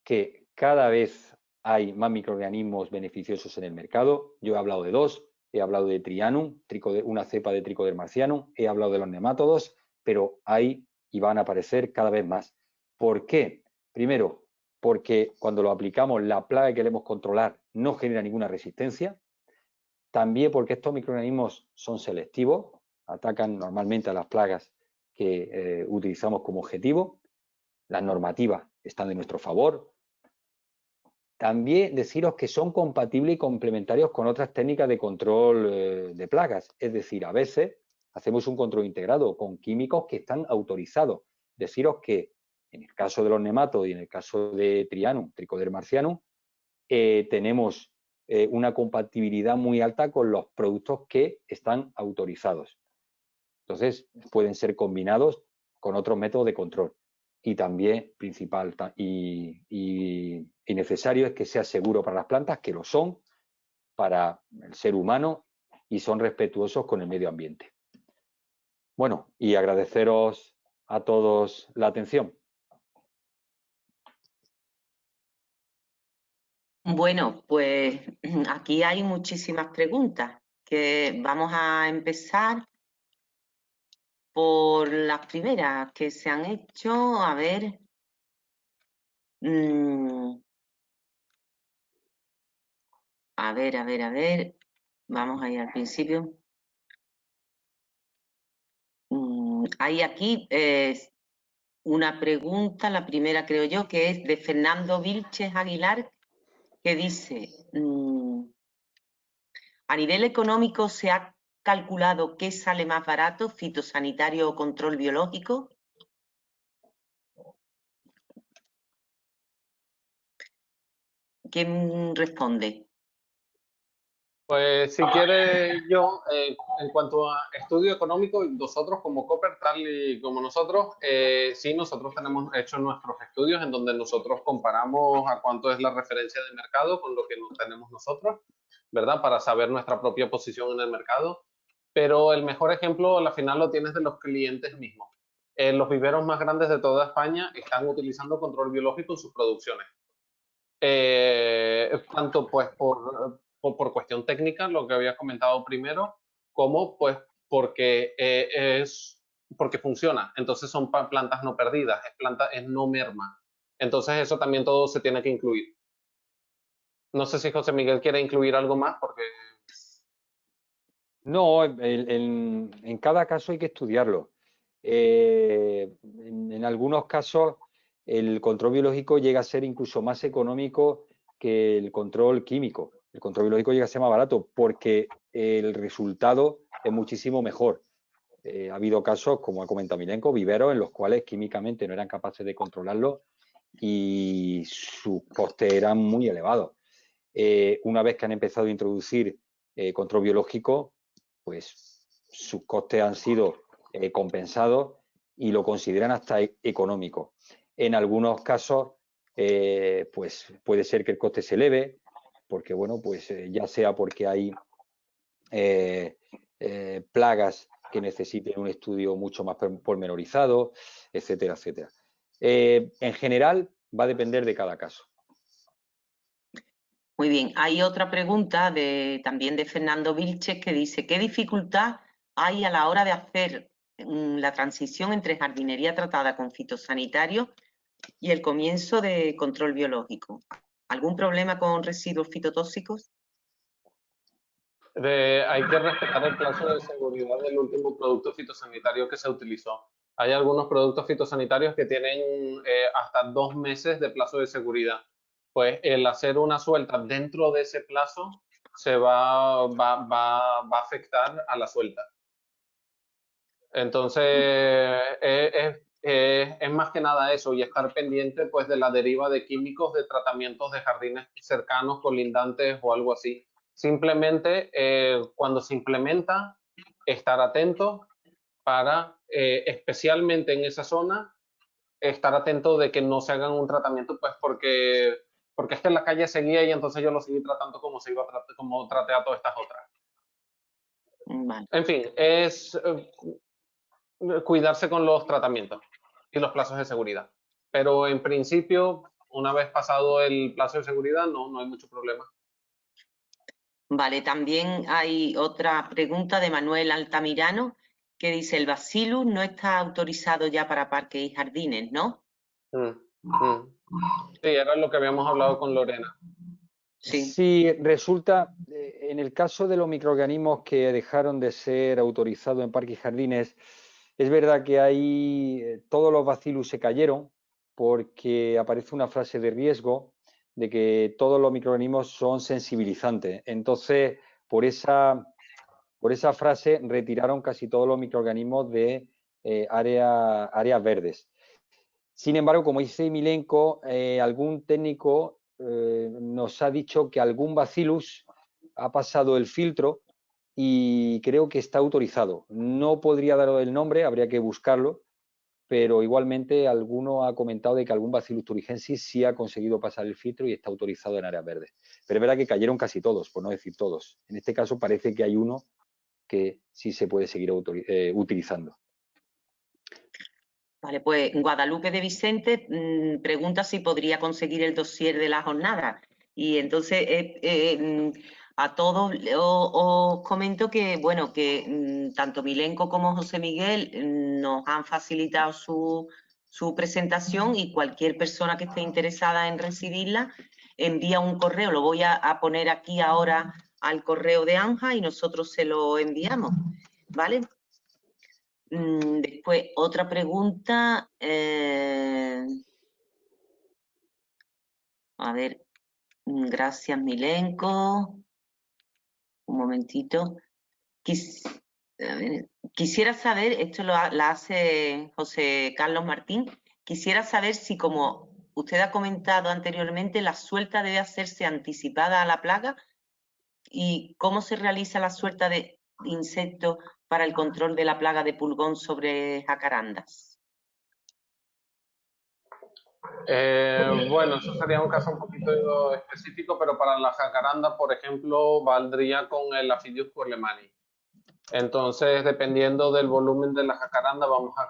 S4: que cada vez hay más microorganismos beneficiosos en el mercado. Yo he hablado de dos, he hablado de Trianum, una cepa de Trichoderma marcianum, he hablado de los nemátodos, pero hay y van a aparecer cada vez más. ¿Por qué? Primero, porque cuando lo aplicamos, la plaga que queremos controlar no genera ninguna resistencia. También porque estos microorganismos son selectivos, atacan normalmente a las plagas que utilizamos como objetivo. Las normativas están de nuestro favor. También deciros que son compatibles y complementarios con otras técnicas de control de plagas. Es decir, a veces hacemos un control integrado con químicos que están autorizados. Deciros que en el caso de los nemátodos y en el caso de Trianum, Trichoderma marcianum, tenemos una compatibilidad muy alta con los productos que están autorizados. Entonces, pueden ser combinados con otros métodos de control. Y también principal y necesario es que sea seguro para las plantas, que lo son para el ser humano y son respetuosos con el medio ambiente. Bueno, y agradeceros a todos la atención.
S1: Bueno, pues aquí hay muchísimas preguntas que vamos a empezar por las primeras que se han hecho. A ver. A ver. Vamos a ir al principio. Hay aquí una pregunta, la primera creo yo, que es de Fernando Vilches Aguilar, que dice, a nivel económico se ha calculado qué sale más barato, fitosanitario o control biológico. ¿Quién responde?
S2: Pues si quiere yo, en cuanto a estudio económico, nosotros como Cooper, tal y como nosotros, sí, nosotros tenemos hecho nuestros estudios en donde nosotros comparamos a cuánto es la referencia de mercado con lo que tenemos nosotros, ¿verdad? Para saber nuestra propia posición en el mercado. Pero el mejor ejemplo, al final, lo tienes de los clientes mismos. Los viveros más grandes de toda España están utilizando control biológico en sus producciones. Tanto pues por cuestión técnica, lo que había comentado primero, como pues porque porque funciona. Entonces son plantas no perdidas, es no merma. Entonces eso también todo se tiene que incluir. No sé si José Miguel quiere incluir algo más, porque...
S4: No, en cada caso hay que estudiarlo. En algunos casos el control biológico llega a ser incluso más económico que el control químico. El control biológico llega a ser más barato porque el resultado es muchísimo mejor. Ha habido casos, como ha comentado Milenko, viveros en los cuales químicamente no eran capaces de controlarlo y sus costes eran muy elevados. Una vez que han empezado a introducir control biológico, pues sus costes han sido compensados y lo consideran hasta económico. En algunos casos, pues puede ser que el coste se eleve, porque bueno, pues ya sea porque hay plagas que necesiten un estudio mucho más pormenorizado, etcétera, etcétera. En general, va a depender de cada caso.
S1: Muy bien, hay otra pregunta también de Fernando Vilches que dice, ¿qué dificultad hay a la hora de hacer la transición entre jardinería tratada con fitosanitarios y el comienzo de control biológico? ¿Algún problema con residuos fitotóxicos?
S2: Hay que respetar el plazo de seguridad del último producto fitosanitario que se utilizó. Hay algunos productos fitosanitarios que tienen hasta 2 meses de plazo de seguridad. Pues el hacer una suelta dentro de ese plazo se va a afectar a la suelta. Entonces, es más que nada eso, y estar pendiente pues de la deriva de químicos de tratamientos de jardines cercanos, colindantes o algo así. Simplemente cuando se implementa, estar atento para, especialmente en esa zona, estar atento de que no se hagan un tratamiento, pues porque es que en la calle seguía y entonces yo lo seguí tratando como como traté a todas estas otras.
S1: Vale.
S2: En fin, es cuidarse con los tratamientos y los plazos de seguridad. Pero en principio, una vez pasado el plazo de seguridad, no hay mucho problema.
S1: Vale, también hay otra pregunta de Manuel Altamirano que dice, el Bacillus no está autorizado ya para parques y jardines, ¿no?
S2: Sí, era lo que habíamos hablado con Lorena.
S4: Sí, resulta, en el caso de los microorganismos que dejaron de ser autorizados en parques y jardines, es verdad que ahí todos los bacillus se cayeron porque aparece una frase de riesgo de que todos los microorganismos son sensibilizantes. Entonces, por esa frase retiraron casi todos los microorganismos de áreas verdes. Sin embargo, como dice Milenko, algún técnico nos ha dicho que algún bacillus ha pasado el filtro y creo que está autorizado. No podría daros el nombre, habría que buscarlo, pero igualmente alguno ha comentado de que algún Bacillus thuringiensis sí ha conseguido pasar el filtro y está autorizado en áreas verdes. Pero es verdad que cayeron casi todos, por no decir todos. En este caso parece que hay uno que sí se puede seguir utilizando.
S1: Vale, pues Guadalupe de Vicente pregunta si podría conseguir el dossier de la jornada. Y entonces a todos os comento que, bueno, que tanto Milenko como José Miguel nos han facilitado su presentación, y cualquier persona que esté interesada en recibirla envía un correo. Lo voy a poner aquí ahora al correo de Anja y nosotros se lo enviamos, ¿vale? Después, otra pregunta. A ver, gracias, Milenko. Un momentito. Quisiera saber, esto la hace José Carlos Martín, quisiera saber si, como usted ha comentado anteriormente, la suelta debe hacerse anticipada a la plaga, y cómo se realiza la suelta de insectos para el control de la plaga de pulgón sobre jacarandas.
S2: Bueno, eso sería un caso un poquito específico, pero para la jacaranda, por ejemplo, valdría con el Aphidius coerlemani. Entonces, dependiendo del volumen de la jacaranda, vamos a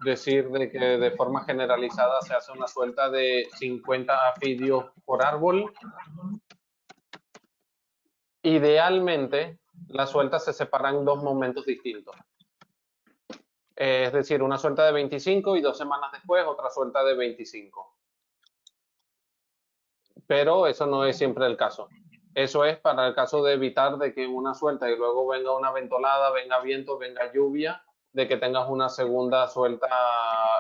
S2: decir de que de forma generalizada se hace una suelta de 50 Aphidius por árbol. Idealmente, las sueltas se separan en dos momentos distintos. Es decir, una suelta de 25 y 2 semanas después otra suelta de 25. Pero eso no es siempre el caso. Eso es para el caso de evitar de que una suelta y luego venga una ventolada, venga viento, venga lluvia, de que tengas una segunda suelta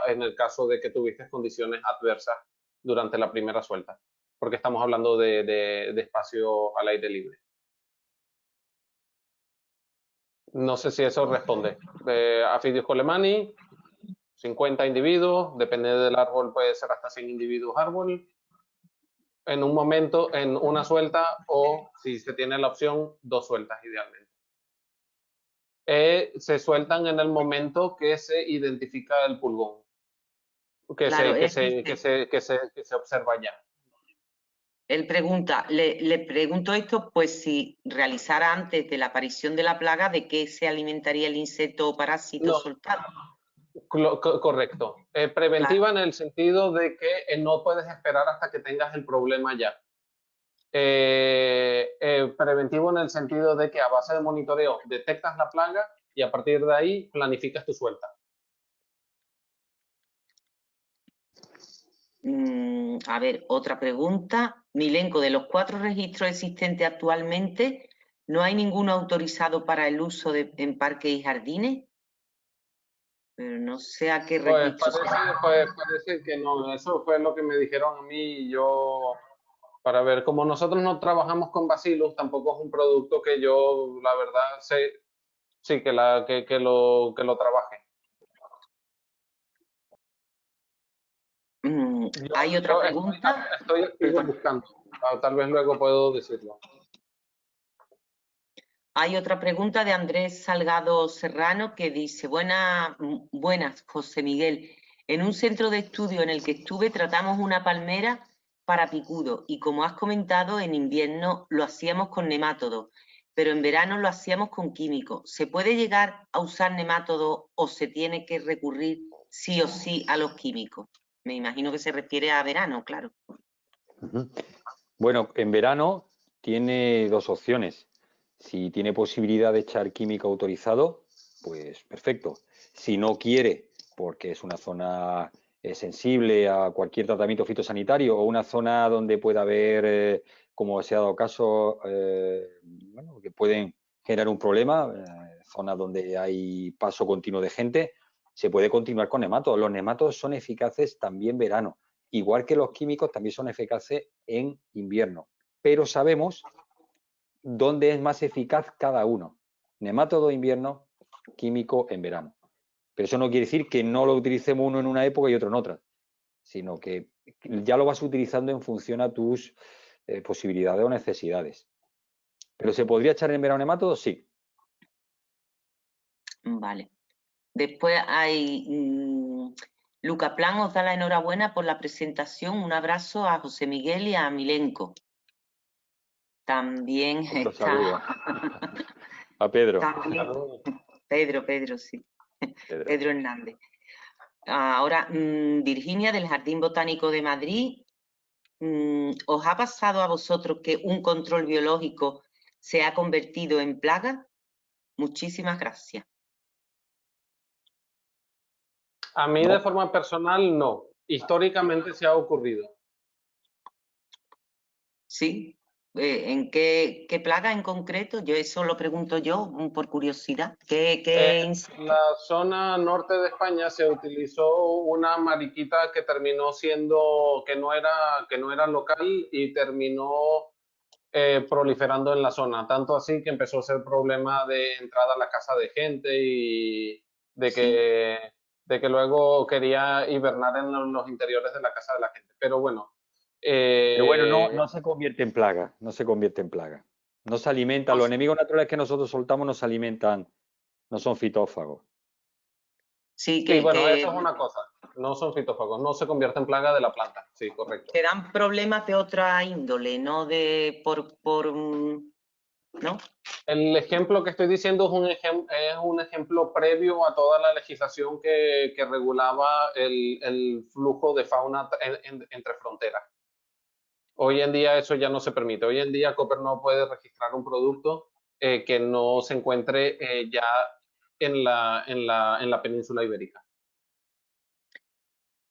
S2: en el caso de que tuviste condiciones adversas durante la primera suelta, porque estamos hablando de espacio al aire libre. No sé si eso responde. Aphidius coerlemani, 50 individuos, depende del árbol, puede ser hasta 100 individuos árbol, en un momento, en una suelta, o si se tiene la opción, 2 sueltas idealmente. Se sueltan en el momento que se identifica el pulgón, que se observa ya.
S1: Él pregunta, le pregunto esto, pues si realizara antes de la aparición de la plaga, ¿de qué se alimentaría el insecto o parásito soltado?
S2: Correcto. Preventiva, claro, en el sentido de que no puedes esperar hasta que tengas el problema ya. Preventivo en el sentido de que a base de monitoreo detectas la plaga y a partir de ahí planificas tu suelta.
S1: A ver, otra pregunta. Milenko, de los 4 registros existentes actualmente, ¿no hay ninguno autorizado para el uso en parques y jardines? Pero no sé a qué registro.
S2: Parece que no. Eso fue lo que me dijeron a mí y yo, para ver, como nosotros no trabajamos con Bacillus, tampoco es un producto que yo, la verdad, sé, sí, que lo trabaje.
S1: Hay otra pregunta.
S2: Estoy buscando. Tal vez luego puedo decirlo.
S1: Hay otra pregunta de Andrés Salgado Serrano que dice: buenas, José Miguel. En un centro de estudio en el que estuve tratamos una palmera para picudo y, como has comentado, en invierno lo hacíamos con nemátodos, pero en verano lo hacíamos con químicos. ¿Se puede llegar a usar nemátodos o se tiene que recurrir sí o sí a los químicos? Me imagino que se refiere a verano, claro.
S4: Bueno, en verano tiene 2 opciones. Si tiene posibilidad de echar químico autorizado, pues perfecto. Si no quiere, porque es una zona sensible a cualquier tratamiento fitosanitario o una zona donde pueda haber, como se ha dado caso, bueno, que pueden generar un problema, zonas donde hay paso continuo de gente, se puede continuar con nematodos. Los nematodos son eficaces también en verano, igual que los químicos también son eficaces en invierno, pero sabemos dónde es más eficaz cada uno. Nemátodo invierno, químico en verano. Pero eso no quiere decir que no lo utilicemos uno en una época y otro en otra, sino que ya lo vas utilizando en función a tus posibilidades o necesidades. ¿Pero se podría echar en verano nemátodo? Sí.
S1: Vale. Después hay... Luca Plan os da la enhorabuena por la presentación. Un abrazo a José Miguel y a Milenko. También está...
S4: A Pedro.
S1: También... Pedro, sí. Pedro Hernández. Ahora, Virginia, del Jardín Botánico de Madrid, ¿os ha pasado a vosotros que un control biológico se ha convertido en plaga? Muchísimas gracias.
S2: A mí
S4: No.
S2: de forma personal no. Históricamente se ha ocurrido.
S1: Sí. ¿En qué plaga en concreto? Yo eso lo pregunto yo por curiosidad.
S2: En la zona norte de España se utilizó una mariquita que terminó siendo, que no era local y terminó proliferando en la zona. Tanto así que empezó a ser problema de entrada a la casa de gente y de que luego quería hibernar en los interiores de la casa de la gente. Pero bueno.
S4: Pero bueno, no se convierte en plaga, no se convierte en plaga. No se alimenta, los enemigos naturales que nosotros soltamos no se alimentan, no son fitófagos.
S1: Sí,
S2: Sí, bueno, eso es una cosa. No son fitófagos, no se convierte en plaga de la planta. Sí, correcto.
S1: que dan problemas de otra índole, no de ¿no?
S2: El ejemplo que estoy diciendo es un ejemplo previo a toda la legislación que regulaba el flujo de fauna entre fronteras. Hoy en día eso ya no se permite. Hoy en día Cooper no puede registrar un producto que no se encuentre ya en la península ibérica.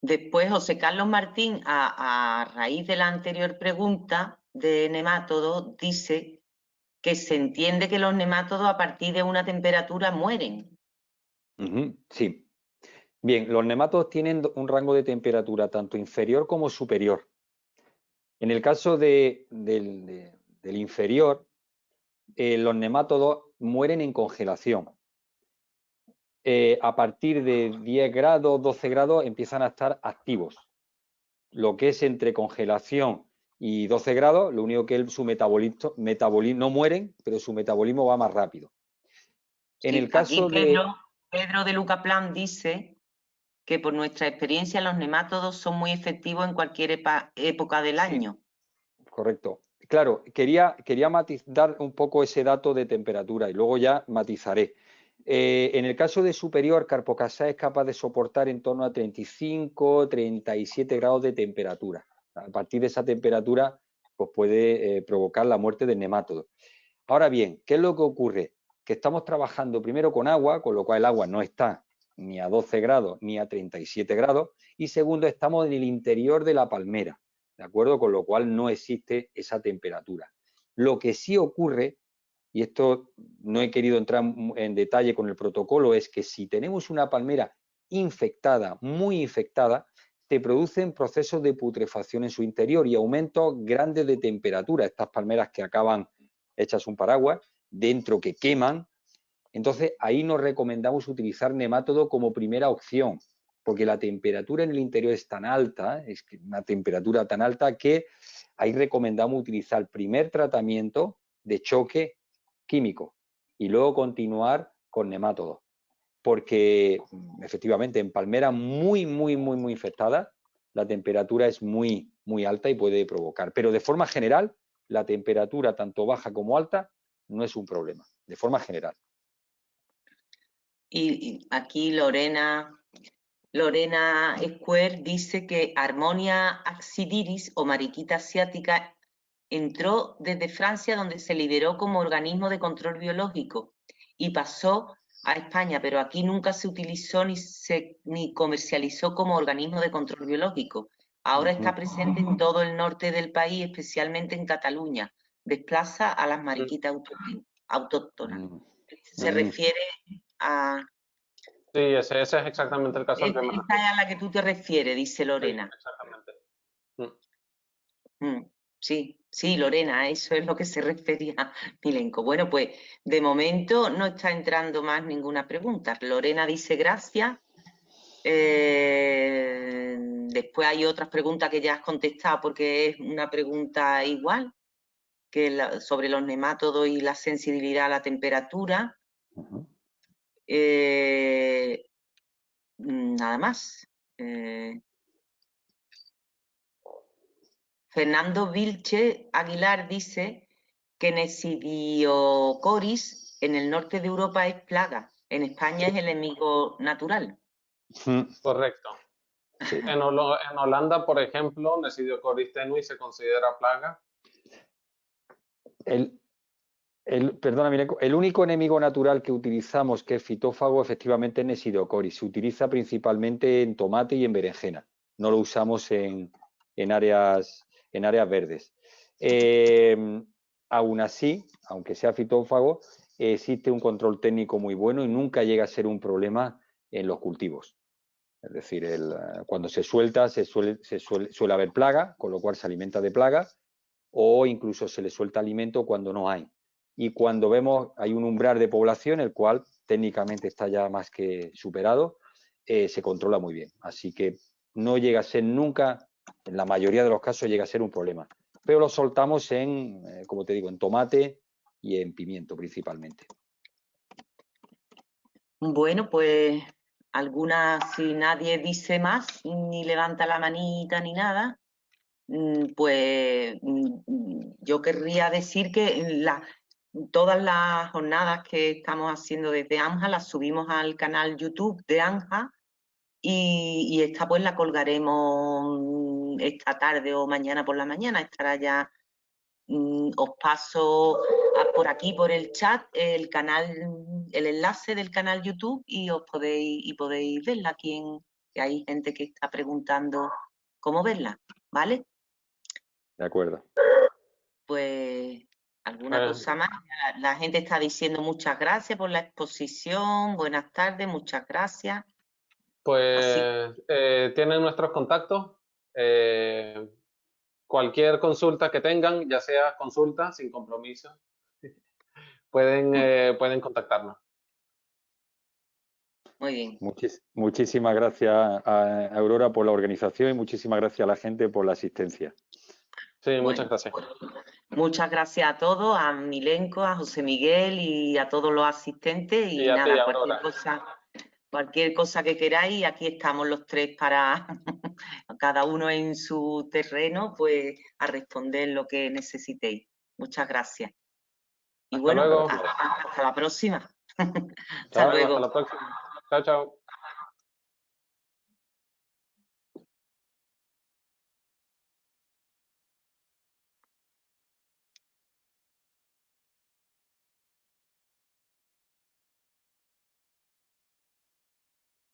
S1: Después, José Carlos Martín, a raíz de la anterior pregunta de nemátodos, dice que se entiende que los nemátodos a partir de una temperatura mueren.
S4: Sí. Bien, los nemátodos tienen un rango de temperatura tanto inferior como superior. En el caso del inferior, los nemátodos mueren en congelación. A partir de 10 grados, 12 grados empiezan a estar activos. Lo que es entre congelación y 12 grados, lo único que su metabolismo no mueren, pero su metabolismo va más rápido. En el caso
S1: aquí Pedro de Lucaplan dice que por nuestra experiencia los nemátodos son muy efectivos en cualquier época del año.
S4: Correcto. Claro, quería dar un poco ese dato de temperatura y luego ya matizaré. En el caso de superior, Carpocasa es capaz de soportar en torno a 35, 37 grados de temperatura. A partir de esa temperatura, pues puede provocar la muerte del nemátodo. Ahora bien, ¿qué es lo que ocurre? Que estamos trabajando primero con agua, con lo cual el agua no está ni a 12 grados ni a 37 grados, y segundo, estamos en el interior de la palmera, ¿de acuerdo? Con lo cual no existe esa temperatura. Lo que sí ocurre, y esto no he querido entrar en detalle con el protocolo, es que si tenemos una palmera infectada, muy infectada, se producen procesos de putrefacción en su interior y aumentos grandes de temperatura. Estas palmeras que acaban hechas un paraguas, dentro que queman. Entonces, ahí nos recomendamos utilizar nemátodo como primera opción, porque la temperatura en el interior es tan alta, es una temperatura tan alta que ahí recomendamos utilizar el primer tratamiento de choque químico y luego continuar con nemátodos, porque efectivamente en palmeras muy infectadas la temperatura es muy alta y puede provocar, pero de forma general la temperatura tanto baja como alta no es un problema, de forma general.
S1: Y aquí Lorena Square dice que Harmonia axidiris o mariquita asiática entró desde Francia, donde se liberó como organismo de control biológico y pasó a España, pero aquí nunca se utilizó ni comercializó como organismo de control biológico. Ahora está presente en todo el norte del país, especialmente en Cataluña. Desplaza a las mariquitas autóctonas. Se refiere a...
S2: Sí, ese es exactamente el caso al que me refiero.
S1: Esta es a la que tú te refieres, dice Lorena.
S2: Sí, exactamente.
S1: Sí, Lorena, a eso es lo que se refería Milenko. Bueno, pues de momento no está entrando más ninguna pregunta. Lorena dice gracias. Después hay otras preguntas que ya has contestado porque es una pregunta igual que sobre los nemátodos y la sensibilidad a la temperatura. Nada más. Fernando Vilche Aguilar dice que Nesidiocoris en el norte de Europa es plaga, en España es el enemigo natural.
S2: Correcto.
S4: Sí.
S2: En Holanda, por ejemplo, Nesidocoris tenui se considera plaga.
S4: Perdona, Milenko, el único enemigo natural que utilizamos que es fitófago efectivamente es Nesidocoris. Se utiliza principalmente en tomate y en berenjena. No lo usamos en áreas verdes. Aún así, aunque sea fitófago, existe un control técnico muy bueno y nunca llega a ser un problema en los cultivos. Es decir, cuando se suelta suele haber plaga, con lo cual se alimenta de plaga, o incluso se le suelta alimento cuando no hay. Y cuando vemos, hay un umbral de población, el cual técnicamente está ya más que superado, se controla muy bien. Así que no llega a ser nunca, en la mayoría de los casos llega a ser un problema. Pero lo soltamos como te digo, en tomate y en pimiento principalmente.
S1: Bueno, pues si nadie dice más, ni levanta la manita ni nada, pues yo querría decir que todas las jornadas que estamos haciendo desde ANJA las subimos al canal YouTube de ANJA y esta pues la colgaremos esta tarde o mañana por la mañana, estará ya. Os paso por aquí, por el chat, el enlace del canal YouTube y podéis verla. Que hay gente que está preguntando cómo verla, ¿vale?
S4: De acuerdo.
S1: Pues alguna cosa más. La gente está diciendo muchas gracias por la exposición, buenas tardes, muchas gracias.
S2: Pues tienen nuestros contactos. Cualquier consulta que tengan, ya sea consulta sin compromiso, pueden contactarnos.
S1: Muy bien.
S4: Muchísimas gracias a Aurora por la organización y muchísimas gracias a la gente por la asistencia.
S2: Sí,
S1: Bueno,
S2: muchas gracias.
S1: Muchas gracias a todos, a Milenko, a José Miguel y a todos los asistentes. Y
S2: a
S1: nada,
S2: ti, Aurora.
S1: cualquier cosa que queráis, aquí estamos los tres para cada uno en su terreno, pues a responder lo que necesitéis. Muchas gracias. Y
S2: Hasta
S1: bueno,
S2: luego.
S1: hasta la próxima.
S2: Hasta luego. Hasta la próxima. Chao, chao.